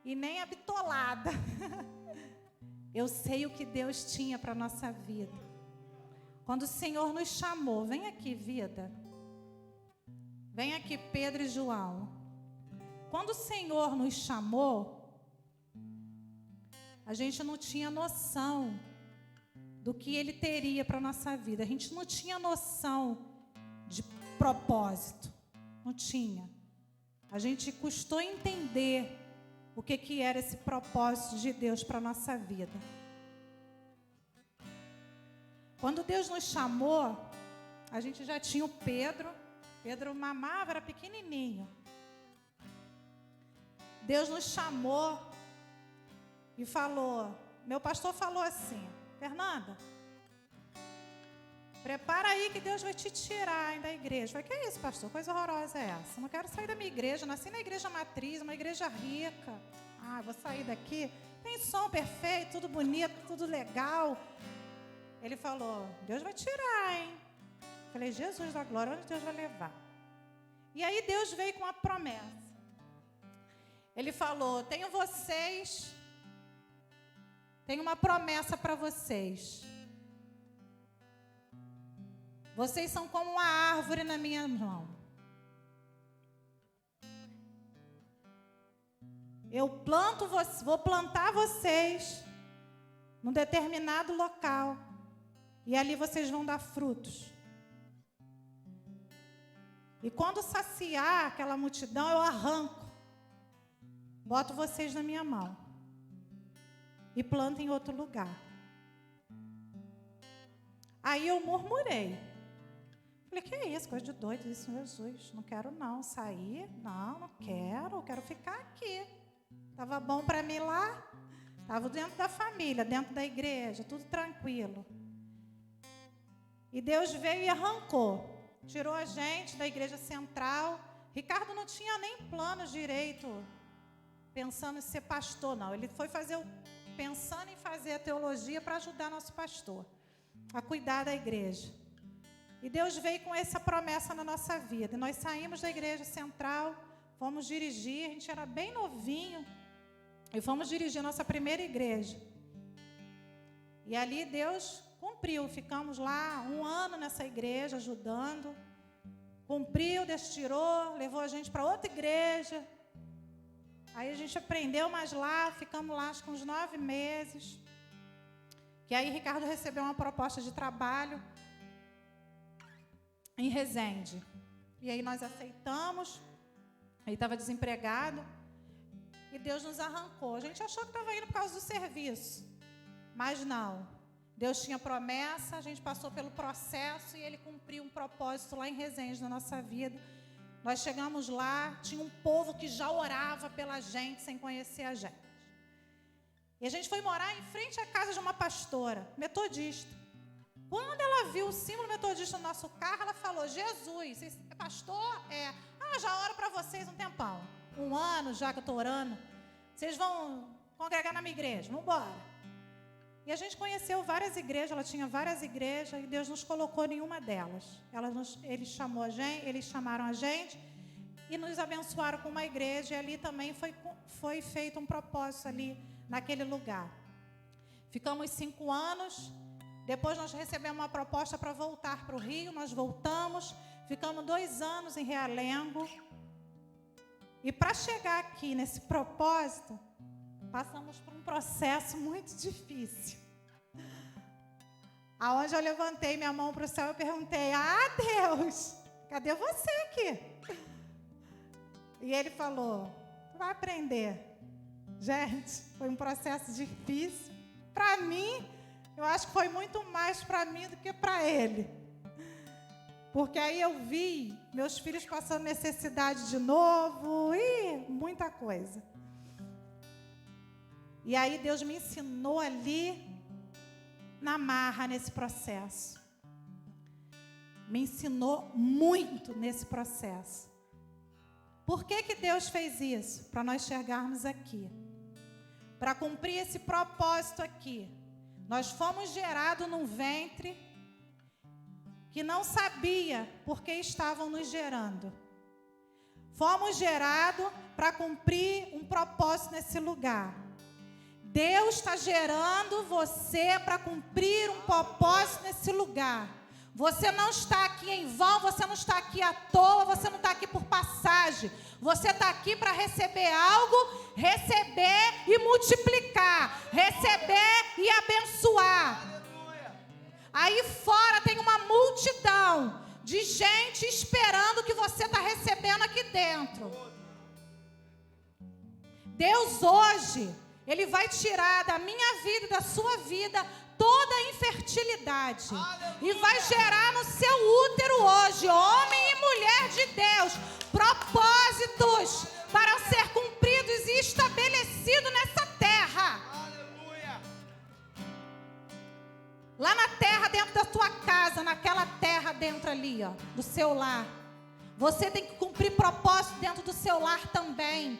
e nem habitolada. Eu sei o que Deus tinha para a nossa vida. Quando o Senhor nos chamou, vem aqui, vida. Vem aqui, Pedro e João. Quando o Senhor nos chamou, a gente não tinha noção do que Ele teria para a nossa vida. A gente não tinha noção de propósito. Não tinha. A gente custou entender o que era esse propósito de Deus para a nossa vida. Quando Deus nos chamou, a gente já tinha o Pedro. Pedro mamava, era pequenininho. Deus nos chamou e falou, meu pastor falou assim, Fernanda, prepara aí que Deus vai te tirar da igreja. Eu falei, que é isso, pastor? Coisa horrorosa é essa? Eu não quero sair da minha igreja, nasci na igreja matriz, uma igreja rica. Vou sair daqui, tem som perfeito, tudo bonito, tudo legal. Ele falou, Deus vai tirar, hein? Eu falei, Jesus da glória, onde Deus vai levar? E aí Deus veio com uma promessa. Ele falou, tenho uma promessa para vocês. Vocês são como uma árvore na minha mão. Eu vou plantar vocês num determinado local. E ali vocês vão dar frutos. E quando saciar aquela multidão, eu arranco. Boto vocês na minha mão. E planto em outro lugar. Aí eu murmurei. Falei, que é isso? Coisa de doido isso, Jesus. Não quero não sair. Não quero. Eu quero ficar aqui. Estava bom para mim lá. Estava dentro da família, dentro da igreja, tudo tranquilo. E Deus veio e arrancou. Tirou a gente da igreja central. Ricardo não tinha nem planos direito, pensando em ser pastor, não. Ele foi pensando em fazer a teologia para ajudar nosso pastor a cuidar da igreja. E Deus veio com essa promessa na nossa vida. Nós saímos da igreja central, fomos dirigir, a gente era bem novinho, e fomos dirigir a nossa primeira igreja. E ali Deus cumpriu, ficamos lá 1 ano nessa igreja ajudando. Cumpriu, Deus tirou, levou a gente para outra igreja. Aí a gente aprendeu mais lá, ficamos lá acho que uns 9 meses. Que aí Ricardo recebeu uma proposta de trabalho em Resende. E aí nós aceitamos. Ele estava desempregado. E Deus nos arrancou. A gente achou que estava indo por causa do serviço. Mas não. Deus tinha promessa, a gente passou pelo processo e Ele cumpriu um propósito lá em Resende na nossa vida. Nós chegamos lá, tinha um povo que já orava pela gente sem conhecer a gente. E a gente foi morar em frente à casa de uma pastora, metodista. Quando ela viu o símbolo metodista no nosso carro, ela falou, Jesus, é pastor? É. Já oro para vocês um tempão. 1 ano já que eu estou orando. Vocês vão congregar na minha igreja, vamos embora. E a gente conheceu várias igrejas, ela tinha várias igrejas, e Deus nos colocou em uma delas. Eles chamaram a gente e nos abençoaram com uma igreja, e ali também foi feito um propósito ali, naquele lugar. Ficamos 5 anos, depois nós recebemos uma proposta para voltar para o Rio, nós voltamos, ficamos 2 anos em Realengo, e para chegar aqui nesse propósito, passamos por um processo muito difícil. Aonde eu levantei minha mão para o céu e perguntei, Deus, cadê você aqui? E Ele falou, vai aprender. Gente, foi um processo difícil. Para mim, eu acho que foi muito mais para mim do que para Ele. Porque aí eu vi meus filhos passando necessidade de novo e muita coisa. E aí Deus me ensinou ali, na marra, nesse processo. Me ensinou muito nesse processo. Por que Deus fez isso? Para nós chegarmos aqui. Para cumprir esse propósito aqui. Nós fomos gerados num ventre que não sabia por que estavam nos gerando. Fomos gerados para cumprir um propósito nesse lugar. Deus está gerando você para cumprir um propósito nesse lugar. Você não está aqui em vão, você não está aqui à toa, você não está aqui por passagem. Você está aqui para receber algo, receber e multiplicar, receber e abençoar. Aleluia. Aí fora tem uma multidão de gente esperando o que você está recebendo aqui dentro. Deus hoje, Ele vai tirar da minha vida e da sua vida toda a infertilidade. Aleluia. E vai gerar no seu útero hoje, homem e mulher de Deus, propósitos para ser cumpridos e estabelecidos nessa terra. Aleluia. Lá na terra, dentro da tua casa, naquela terra dentro ali, ó, do seu lar. Você tem que cumprir propósito dentro do seu lar também.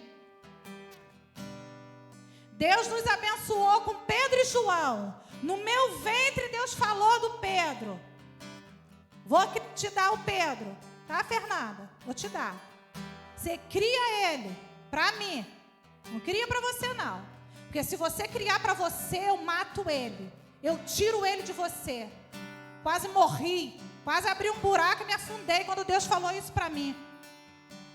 Deus nos abençoou com Pedro e João. No meu ventre Deus falou do Pedro. Vou te dar o Pedro. Tá, Fernanda? Vou te dar. Você cria ele para mim. Não cria para você não. Porque se você criar para você, eu mato ele. Eu tiro ele de você. Quase morri. Quase abri um buraco e me afundei quando Deus falou isso para mim.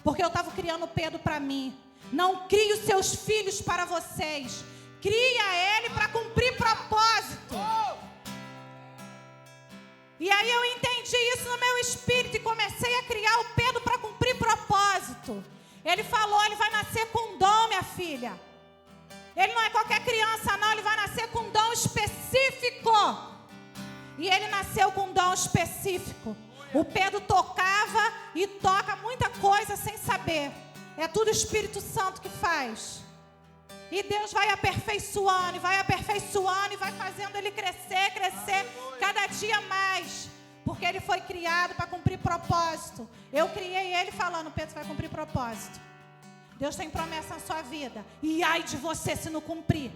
Porque eu estava criando o Pedro para mim. Não crie os seus filhos para vocês. Cria ele para cumprir propósito. E aí eu entendi isso no meu espírito e comecei a criar o Pedro para ele falou, ele vai nascer com um dom, minha filha. Ele não é qualquer criança, não. Ele vai nascer com um dom específico. E ele nasceu com um dom específico. O Pedro tocava e toca muita coisa sem saber. É tudo o Espírito Santo que faz. E Deus vai aperfeiçoando, e vai fazendo ele crescer, cada dia mais. Porque ele foi criado para cumprir propósito. Eu criei ele falando, Pedro, você vai cumprir propósito. Deus tem promessa na sua vida. E ai de você se não cumprir.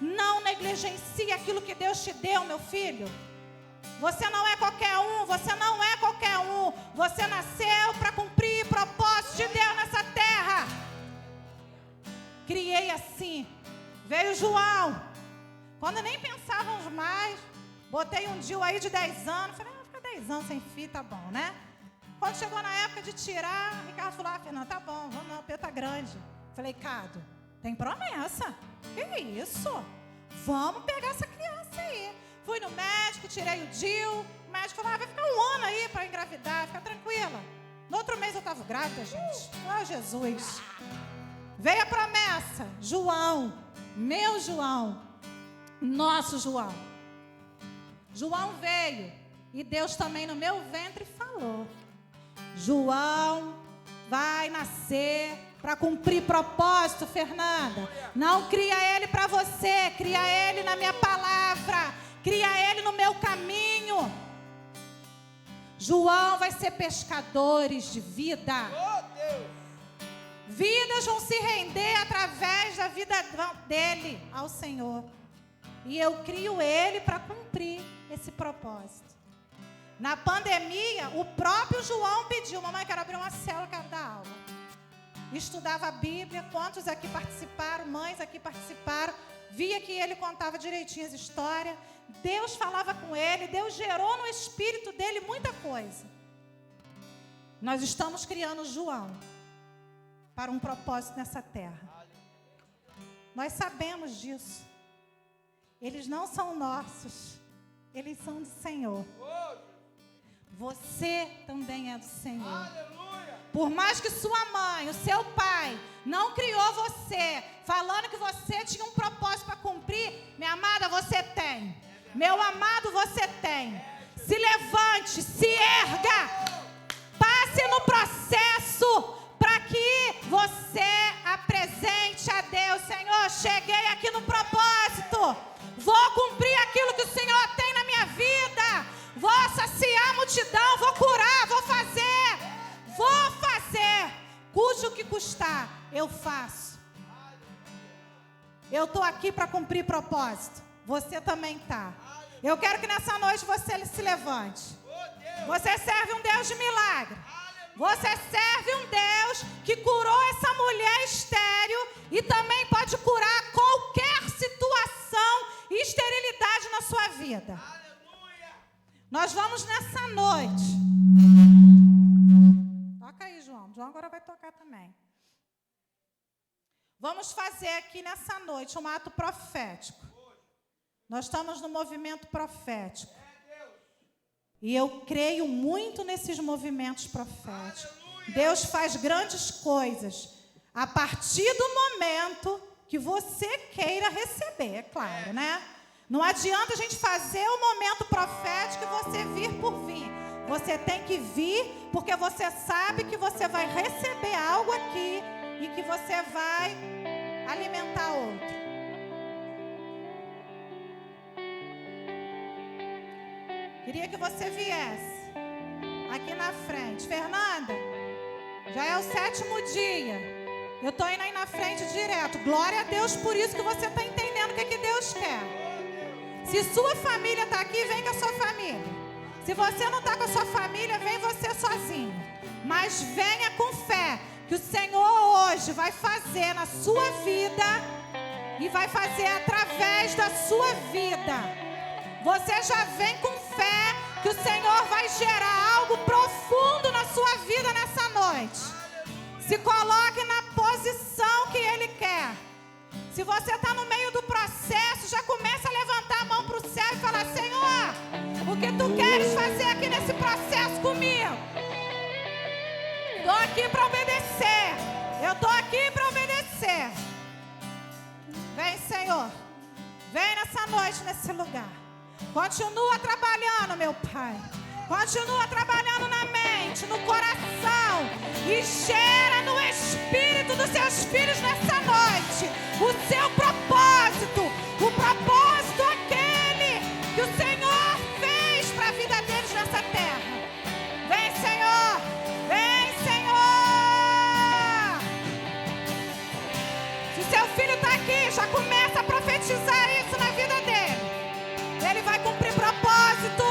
Não negligencie aquilo que Deus te deu, meu filho. Você não é qualquer um, Você nasceu para cumprir propósito de Deus nessa terra. Criei assim. Veio João. Quando nem pensávamos mais, botei um DIU aí de 10 anos. Falei, fica 10 anos sem filho, tá bom, né? Quando chegou na época de tirar, Ricardo falou, Fernanda, tá bom, vamos não, o Pedro tá grande. Falei, Cado, tem promessa. Que isso? Vamos pegar essa criança aí. Fui no médico, tirei o DIU. O médico falou, vai ficar um ano aí para engravidar, fica tranquila. No outro mês eu estava grávida, gente. Oh, Jesus. Veio a promessa. João, meu João, nosso João. João veio e Deus também no meu ventre falou. João vai nascer para cumprir propósito, Fernanda. Não cria ele para você, cria ele na minha palavra, cria ele no meu caminho. João vai ser pescadores de vida. Vidas vão se render através da vida dele ao Senhor. E eu crio ele para cumprir esse propósito. Na pandemia, o próprio João pediu, mamãe, quero abrir uma célula, quero dar aula. Estudava a Bíblia, quantos aqui participaram, mães aqui participaram, via que ele contava direitinho as histórias, Deus falava com ele, Deus gerou no espírito dele muita coisa. Nós estamos criando João para um propósito nessa terra. Nós sabemos disso. Eles não são nossos, eles são do Senhor. Você também é do Senhor. Por mais que sua mãe, o seu pai, não criou você, falando que você tinha um propósito para cumprir, minha amada, você tem. Meu amado, você tem. Se levante, se erga, passe no processo para que você apresente a Deus. Senhor, cheguei aqui no propósito, vou cumprir aquilo que o Senhor tem na minha vida, vou saciar a multidão, vou curar, vou fazer, custe o que custar, eu faço. Eu estou aqui para cumprir propósito, você também está. Eu quero que nessa noite você se levante. Você serve um Deus de milagre. Você serve um Deus que curou essa mulher estéril e também pode curar qualquer situação e esterilidade na sua vida. Nós vamos nessa noite. Toca aí, João. João agora vai tocar também. Vamos fazer aqui nessa noite um ato profético. Nós estamos no movimento profético. E eu creio muito nesses movimentos proféticos. Deus faz grandes coisas a partir do momento que você queira receber, é claro, né? Não adianta a gente fazer o momento profético e você vir por vir. Você tem que vir porque você sabe que você vai receber algo aqui e que você vai alimentar outro. Queria que você viesse aqui na frente. Fernanda, já é o 7º dia. Eu estou indo aí na frente direto. Glória a Deus por isso que você está entendendo o que Deus quer. Se sua família está aqui, vem com a sua família. Se você não está com a sua família, vem você sozinho. Mas venha com fé, que o Senhor hoje vai fazer na sua vida e vai fazer através da sua vida. Você já vem com fé que o Senhor vai gerar algo profundo na sua vida nessa noite. Se coloque na posição que Ele quer. Se você está no meio do processo, já começa a levantar a mão para o céu e falar: Senhor, o que Tu queres fazer aqui nesse processo comigo? Estou aqui para obedecer. nessa noite, nesse lugar. Continua trabalhando, meu Pai. Continua trabalhando na mente, no coração. E gera no espírito dos seus filhos nessa noite o seu propósito. O propósito aquele que o Senhor fez para a vida deles nessa terra. Vem, Senhor. Vem, Senhor. Se seu filho está aqui, já começa a profetizar isso na vida dele. Ele vai cumprir propósito.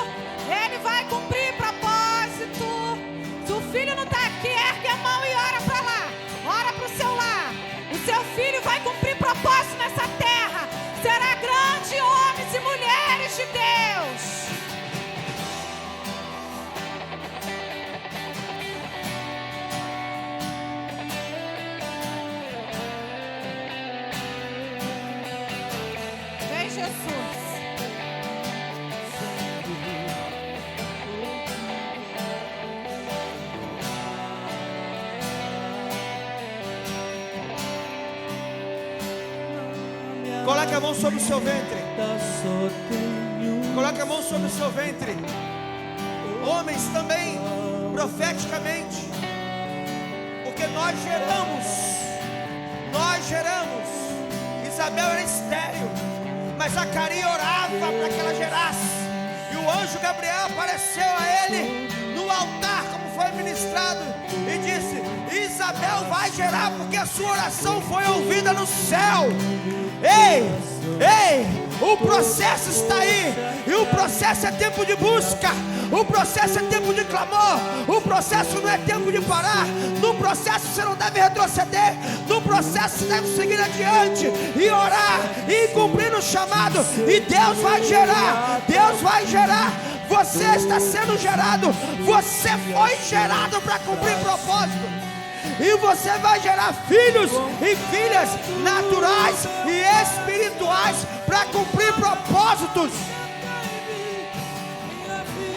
Ele vai cumprir propósito. Se o filho não está aqui, ergue a mão e ora para lá. Ora para o seu lar. O seu filho vai cumprir propósito nessa terra. Será grande homens e mulheres de Deus. Vem, Jesus. Coloque a mão sobre o seu ventre. Coloque a mão sobre o seu ventre. Homens também, profeticamente. Porque nós geramos. Isabel era estéril, mas Zacarias orava para que ela gerasse. E o anjo Gabriel apareceu a ele no altar, como foi ministrado, e disse: Isabel vai gerar, porque a sua oração foi ouvida no céu. Ei, o processo está aí. E o processo é tempo de busca. O processo é tempo de clamor. O processo não é tempo de parar. No processo você não deve retroceder. No processo você deve seguir adiante e orar e cumprir o chamado. E Deus vai gerar. Deus vai gerar. Você está sendo gerado. Você foi gerado para cumprir propósito. E você vai gerar filhos e filhas naturais e espirituais para cumprir propósitos.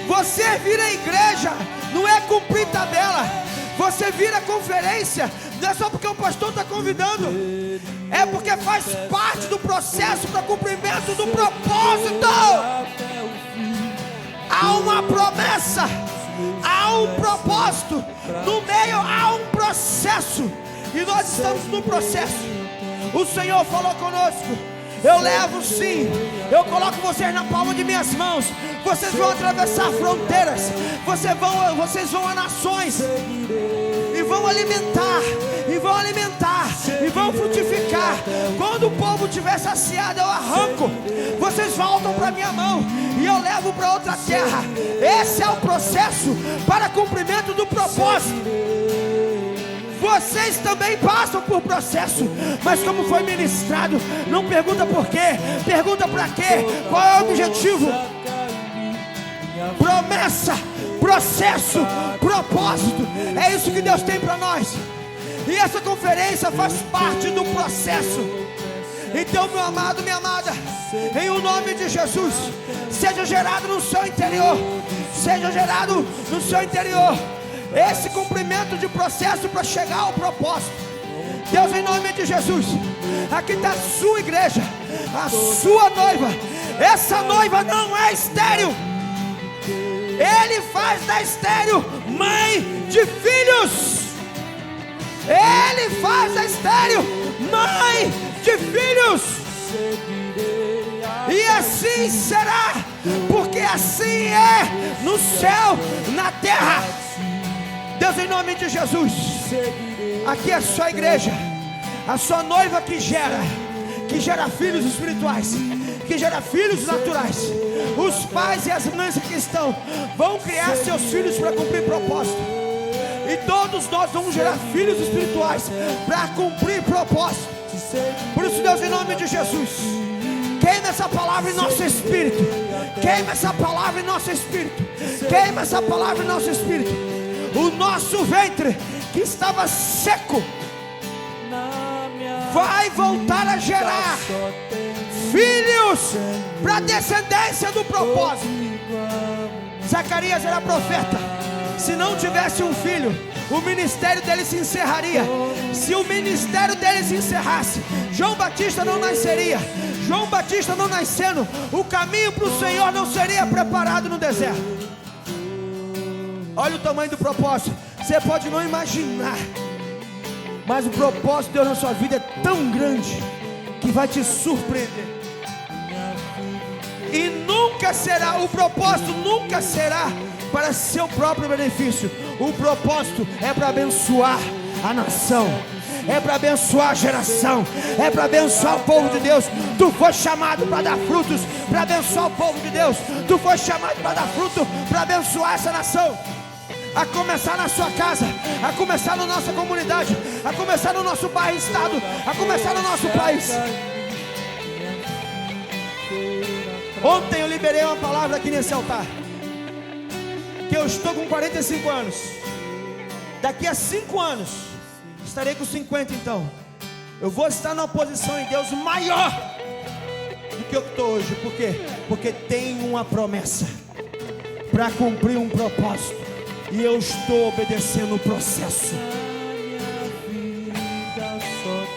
Você vira igreja, não é cumprir tabela. Você vira conferência, não é só porque o pastor está convidando, é porque faz parte do processo para cumprimento do propósito. Há uma promessa, há um propósito, no meio há um processo, e nós estamos no processo. O Senhor falou conosco: eu levo sim, eu coloco vocês na palma de minhas mãos. Vocês vão atravessar fronteiras, vocês vão a nações, e vão alimentar, e vão frutificar. Quando o povo estiver saciado, eu arranco, vocês voltam para minha mão, e eu levo para outra terra. Esse é o processo para cumprimento do propósito. Vocês também passam por processo, mas como foi ministrado, não pergunta por quê, pergunta para quê, qual é o objetivo. Promessa, processo, propósito, é isso que Deus tem para nós. E essa conferência faz parte do processo. Então, meu amado, minha amada, em o nome de Jesus, seja gerado no seu interior, seja gerado no seu interior esse cumprimento de processo para chegar ao propósito. Deus, em nome de Jesus, aqui está a sua igreja, a sua noiva. Essa noiva não é estéril. Ele faz da estéril mãe de filhos. Ele faz da estéril mãe de filhos. E assim será, porque assim é no céu, na terra. Deus, em nome de Jesus, aqui é a sua igreja, a sua noiva que gera filhos espirituais, que gera filhos naturais. Os pais e as mães que estão vão criar seus filhos para cumprir propósito. E todos nós vamos gerar filhos espirituais para cumprir propósito. Por isso, Deus, em nome de Jesus, queima essa palavra em nosso espírito. Queima essa palavra em nosso espírito. Queima essa palavra em nosso espírito. O nosso ventre que estava seco vai voltar a gerar filhos para a descendência do propósito. Zacarias era profeta. Se não tivesse um filho, o ministério dele se encerraria. Se o ministério dele se encerrasse, João Batista não nasceria, João Batista não nascendo, o caminho para o Senhor não seria preparado no deserto. Olha o tamanho do propósito. Você pode não imaginar, mas o propósito de Deus na sua vida é tão grande que vai te surpreender. E nunca será, o propósito nunca será para seu próprio benefício. O propósito é para abençoar a nação, é para abençoar a geração, é para abençoar o povo de Deus. Tu foi chamado para dar frutos, para abençoar o povo de Deus. Tu foi chamado para dar fruto, para abençoar essa nação. A começar na sua casa, a começar na nossa comunidade, a começar no nosso bairro, estado, a começar no nosso país. Ontem eu liberei uma palavra aqui nesse altar, que eu estou com 45 anos. Daqui a 5 anos estarei com 50, então eu vou estar numa posição em Deus maior do que eu estou hoje. Por quê? Porque tem uma promessa para cumprir um propósito, e eu estou obedecendo o processo.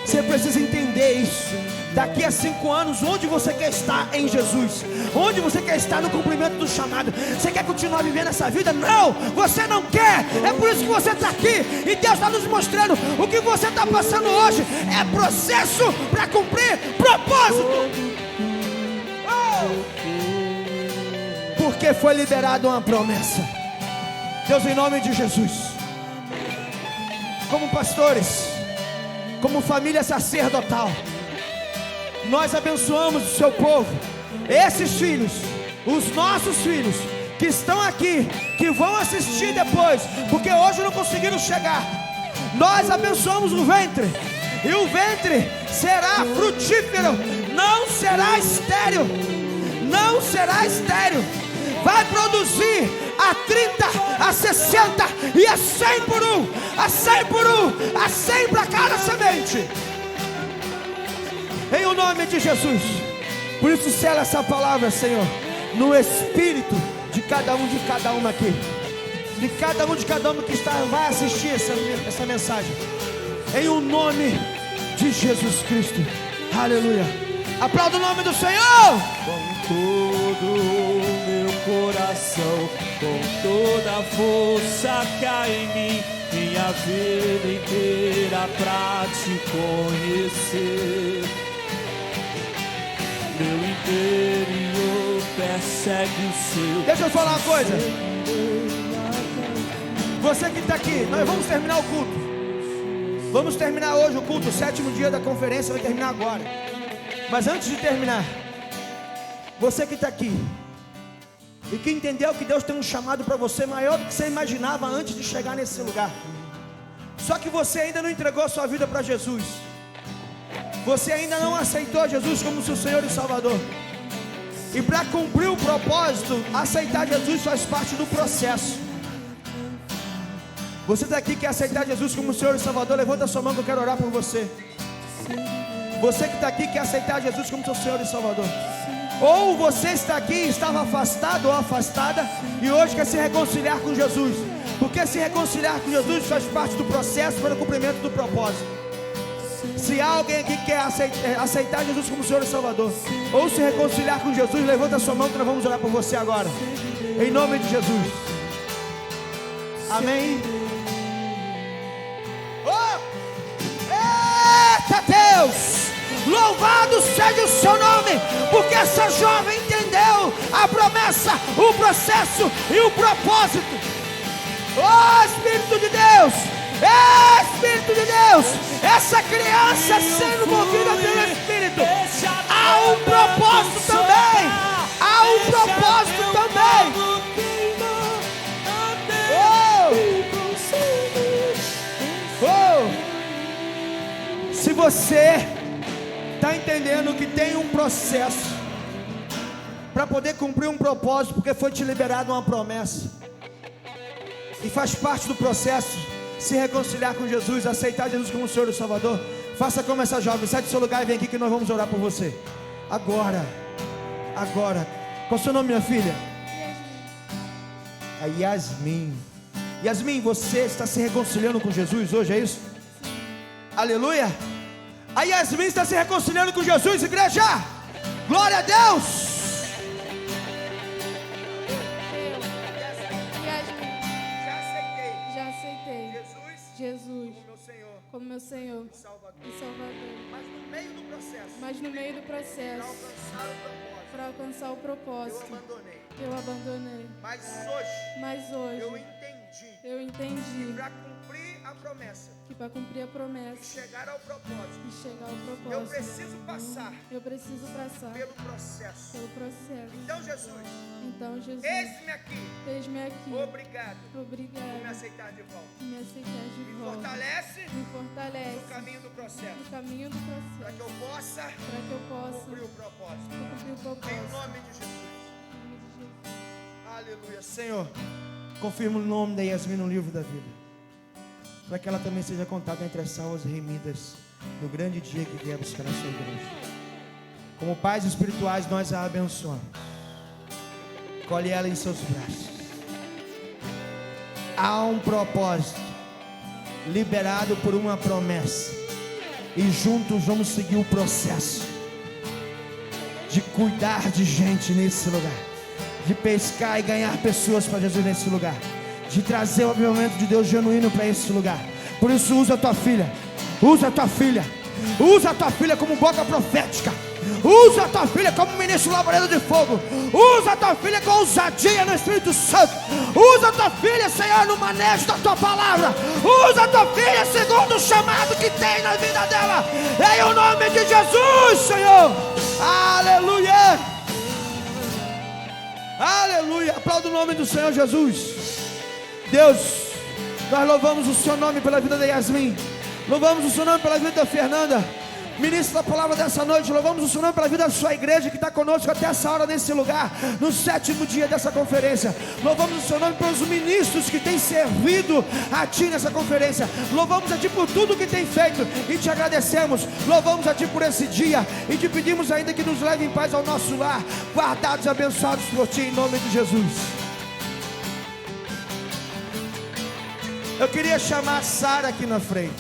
Você precisa entender isso. Daqui a 5 anos, onde você quer estar em Jesus? Onde você quer estar no cumprimento do chamado? Você quer continuar vivendo essa vida? Não, você não quer. É por isso que você está aqui. E Deus está nos mostrando o que você está passando hoje é processo para cumprir propósito. Porque foi liberada uma promessa. Deus, em nome de Jesus, como pastores, como família sacerdotal, nós abençoamos o seu povo, esses filhos, os nossos filhos que estão aqui, que vão assistir depois, porque hoje não conseguiram chegar. Nós abençoamos o ventre, e o ventre será frutífero, não será estéril, não será estéril. Vai produzir a 30, a 60 e a 100 por um, a 100 por um, a 100 para cada semente. Em o nome de Jesus. Por isso sela essa palavra, Senhor, no espírito de cada um, de cada uma aqui, de cada um, de cada uma que vai assistir essa mensagem. Em o nome de Jesus Cristo. Aleluia. Aplauda o nome do Senhor. Com todo o meu coração, com toda a força que há em mim, minha vida inteira pra te conhecer. Meu interior persegue o seu. Deixa eu falar uma coisa. Você que está aqui, nós vamos terminar o culto. Vamos terminar hoje o culto, o 7º dia da conferência vai terminar agora. Mas antes de terminar, você que está aqui e que entendeu que Deus tem um chamado para você maior do que você imaginava antes de chegar nesse lugar, só que você ainda não entregou a sua vida para Jesus, você ainda não aceitou Jesus como seu Senhor e Salvador, e para cumprir o propósito, aceitar Jesus faz parte do processo. Você está aqui, quer aceitar Jesus como Senhor e Salvador? Levanta a sua mão que eu quero orar por você. Você que está aqui, quer aceitar Jesus como seu Senhor e Salvador? Ou você está aqui, estava afastado ou afastada, e hoje quer se reconciliar com Jesus, porque se reconciliar com Jesus faz parte do processo para o cumprimento do propósito. Se há alguém aqui que quer aceitar Jesus como Senhor e Salvador, ou se reconciliar com Jesus, levanta a sua mão que nós vamos orar por você agora, em nome de Jesus. Amém. Oh! Eita Deus! Louvado seja o seu nome, porque essa jovem entendeu a promessa, o processo e o propósito. Oh Espírito de Deus, Espírito de Deus, essa criança sendo movida pelo Espírito, há um propósito também, há um propósito também. Se você está entendendo que tem um processo para poder cumprir um propósito, porque foi te liberado uma promessa, e faz parte do processo se reconciliar com Jesus, aceitar Jesus como Senhor e Salvador, faça como essa jovem, sai do seu lugar e vem aqui que nós vamos orar por você. Agora, qual é o seu nome, minha filha? A Yasmin. Yasmin, você está se reconciliando com Jesus hoje, é isso? Aleluia. A Yasmin está se reconciliando com Jesus, igreja. Glória a Deus. Já aceitei Jesus como meu Senhor e Salvador. Mas no meio do processo, para alcançar o propósito, eu abandonei. Mas Eu hoje entendi para cumprir a promessa que para cumprir a promessa e chegar ao propósito, eu preciso passar pelo processo. Então, Jesus, Eis-me aqui. obrigado por me Obrigado aceitar de volta. por me aceitar de Me volta. fortalece Me fortalece no caminho do processo, no caminho do para que processo, eu possa para que eu possa cumprir o propósito. cumprir o Em propósito. nome de Jesus. Em nome de Jesus. Aleluia. Senhor, confirma o nome da Yasmin no livro da vida, para que ela também seja contada entre as salvas remidas no grande dia que vier buscar a sua igreja. Como pais espirituais, nós a abençoamos. Colhe ela em seus braços. Há um propósito liberado por uma promessa, e juntos vamos seguir o processo de cuidar de gente nesse lugar, de pescar e ganhar pessoas para Jesus nesse lugar, de trazer o avivamento de Deus genuíno para esse lugar. Por isso usa a tua filha, usa a tua filha, usa a tua filha como boca profética, usa a tua filha como ministro labaredo de fogo, usa a tua filha com ousadia no Espírito Santo, usa a tua filha, Senhor, no manejo da tua palavra, usa a tua filha segundo o chamado que tem na vida dela, em o nome de Jesus, Senhor. Aleluia, aleluia. Aplauda o nome do Senhor Jesus. Deus, nós louvamos o seu nome pela vida da Yasmin, louvamos o seu nome pela vida da Fernanda, ministro da palavra dessa noite. Louvamos o seu nome pela vida da sua igreja que está conosco até essa hora nesse lugar, no 7º dia dessa conferência. Louvamos o seu nome pelos ministros que têm servido a ti nessa conferência. Louvamos a ti por tudo que tem feito e te agradecemos. Louvamos a ti por esse dia e te pedimos ainda que nos leve em paz ao nosso lar, guardados e abençoados por ti, em nome de Jesus. Eu queria chamar a Sara aqui na frente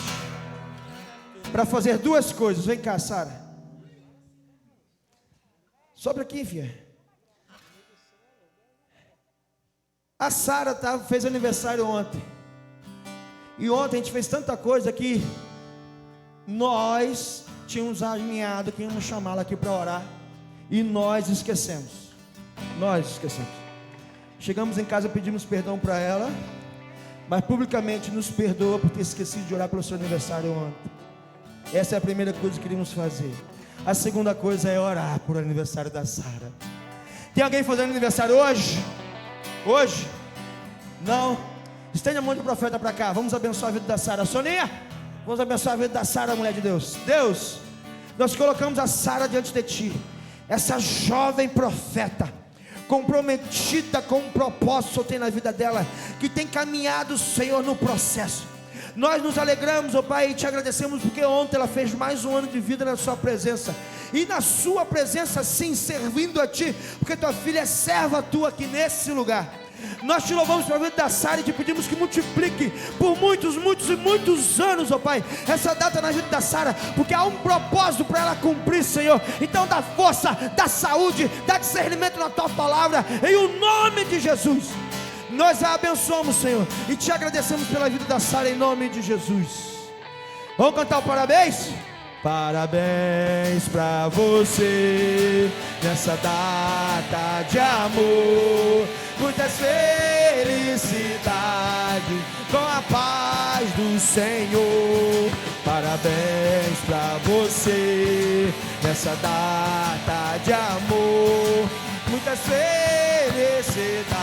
para fazer duas coisas. Vem cá, Sara. Sobe aqui, filha. A Sara fez aniversário ontem. E ontem a gente fez tanta coisa que nós tínhamos alinhado que íamos chamá-la aqui para orar. E nós esquecemos. Chegamos em casa, pedimos perdão para ela, mas publicamente nos perdoa por ter esquecido de orar pelo seu aniversário ontem. Essa é a primeira coisa que queríamos fazer. A segunda coisa é orar por aniversário da Sara. Tem alguém fazendo aniversário hoje? Hoje? Não? Estende a mão de profeta para cá. Vamos abençoar a vida da Sara. Soninha, vamos abençoar a vida da Sara, mulher de Deus. Deus, nós colocamos a Sara diante de ti, essa jovem profeta, comprometida com um propósito que o Senhor tem na vida dela, que tem caminhado, Senhor, no processo. Nós nos alegramos, ó Pai, e te agradecemos porque ontem ela fez mais um ano de vida na sua presença, e na sua presença sim, servindo a ti, porque tua filha é serva tua aqui nesse lugar. Nós te louvamos pela vida da Sara e te pedimos que multiplique por muitos anos, ó Pai, essa data na vida da Sara, porque há um propósito para ela cumprir, Senhor. Então dá força, dá saúde, dá discernimento na tua palavra, em o nome de Jesus. Nós a abençoamos, Senhor, e te agradecemos pela vida da Sara, em nome de Jesus. Vamos cantar o parabéns? Parabéns pra você nessa data de amor, muitas felicidades com a paz do Senhor. Parabéns pra você nessa data de amor, muitas felicidades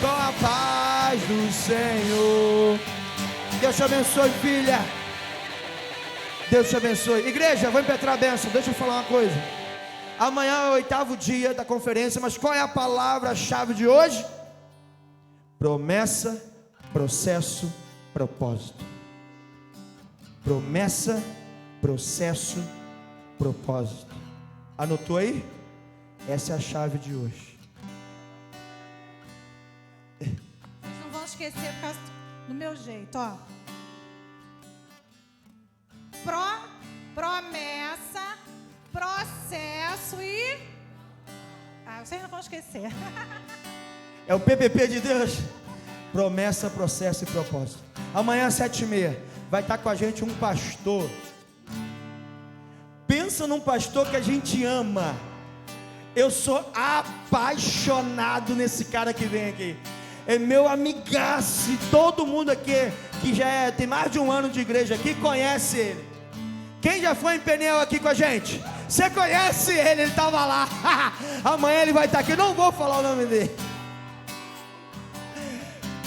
com a paz do Senhor. Deus te abençoe, filha. Deus te abençoe. Igreja, vou impetrar a bênção. Deixa eu falar uma coisa. Amanhã é o 8º dia da conferência, mas qual é a palavra-chave de hoje? Promessa, processo, propósito. Promessa, processo, propósito. Anotou aí? Essa é a chave de hoje. Vocês não vão esquecer por causa do meu jeito, ó. Promessa, processo e... vocês não vão esquecer. É o PPP de Deus. Promessa, processo e propósito. Amanhã às 7h30 vai estar com a gente um pastor. Pensa num pastor que a gente ama. Eu sou apaixonado nesse cara que vem aqui. É meu amigaço. Todo mundo aqui que já tem mais de um ano de igreja aqui conhece ele. Quem já foi em Peniel aqui com a gente? Você conhece ele, ele estava lá. Amanhã ele vai estar aqui. Eu não vou falar o nome dele.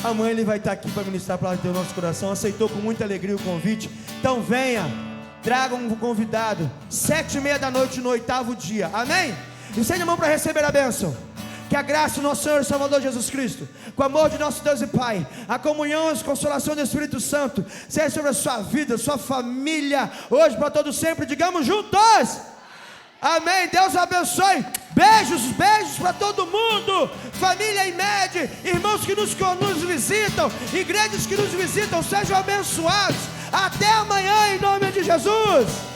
Amanhã ele vai estar aqui para ministrar a palavra de Deus no nosso coração. Aceitou com muita alegria o convite. Então venha, traga um convidado. 7h30 da noite no 8º dia. Amém? Estende a mão para receber a bênção. Que a graça do nosso Senhor e Salvador Jesus Cristo, com o amor de nosso Deus e Pai, a comunhão e a consolação do Espírito Santo, seja sobre a sua vida, sua família, hoje para todos sempre. Digamos juntos. Amém. Deus abençoe. Beijos para todo mundo. Família IMED, irmãos que nos visitam, igrejas que nos visitam, sejam abençoados. Até amanhã em nome de Jesus.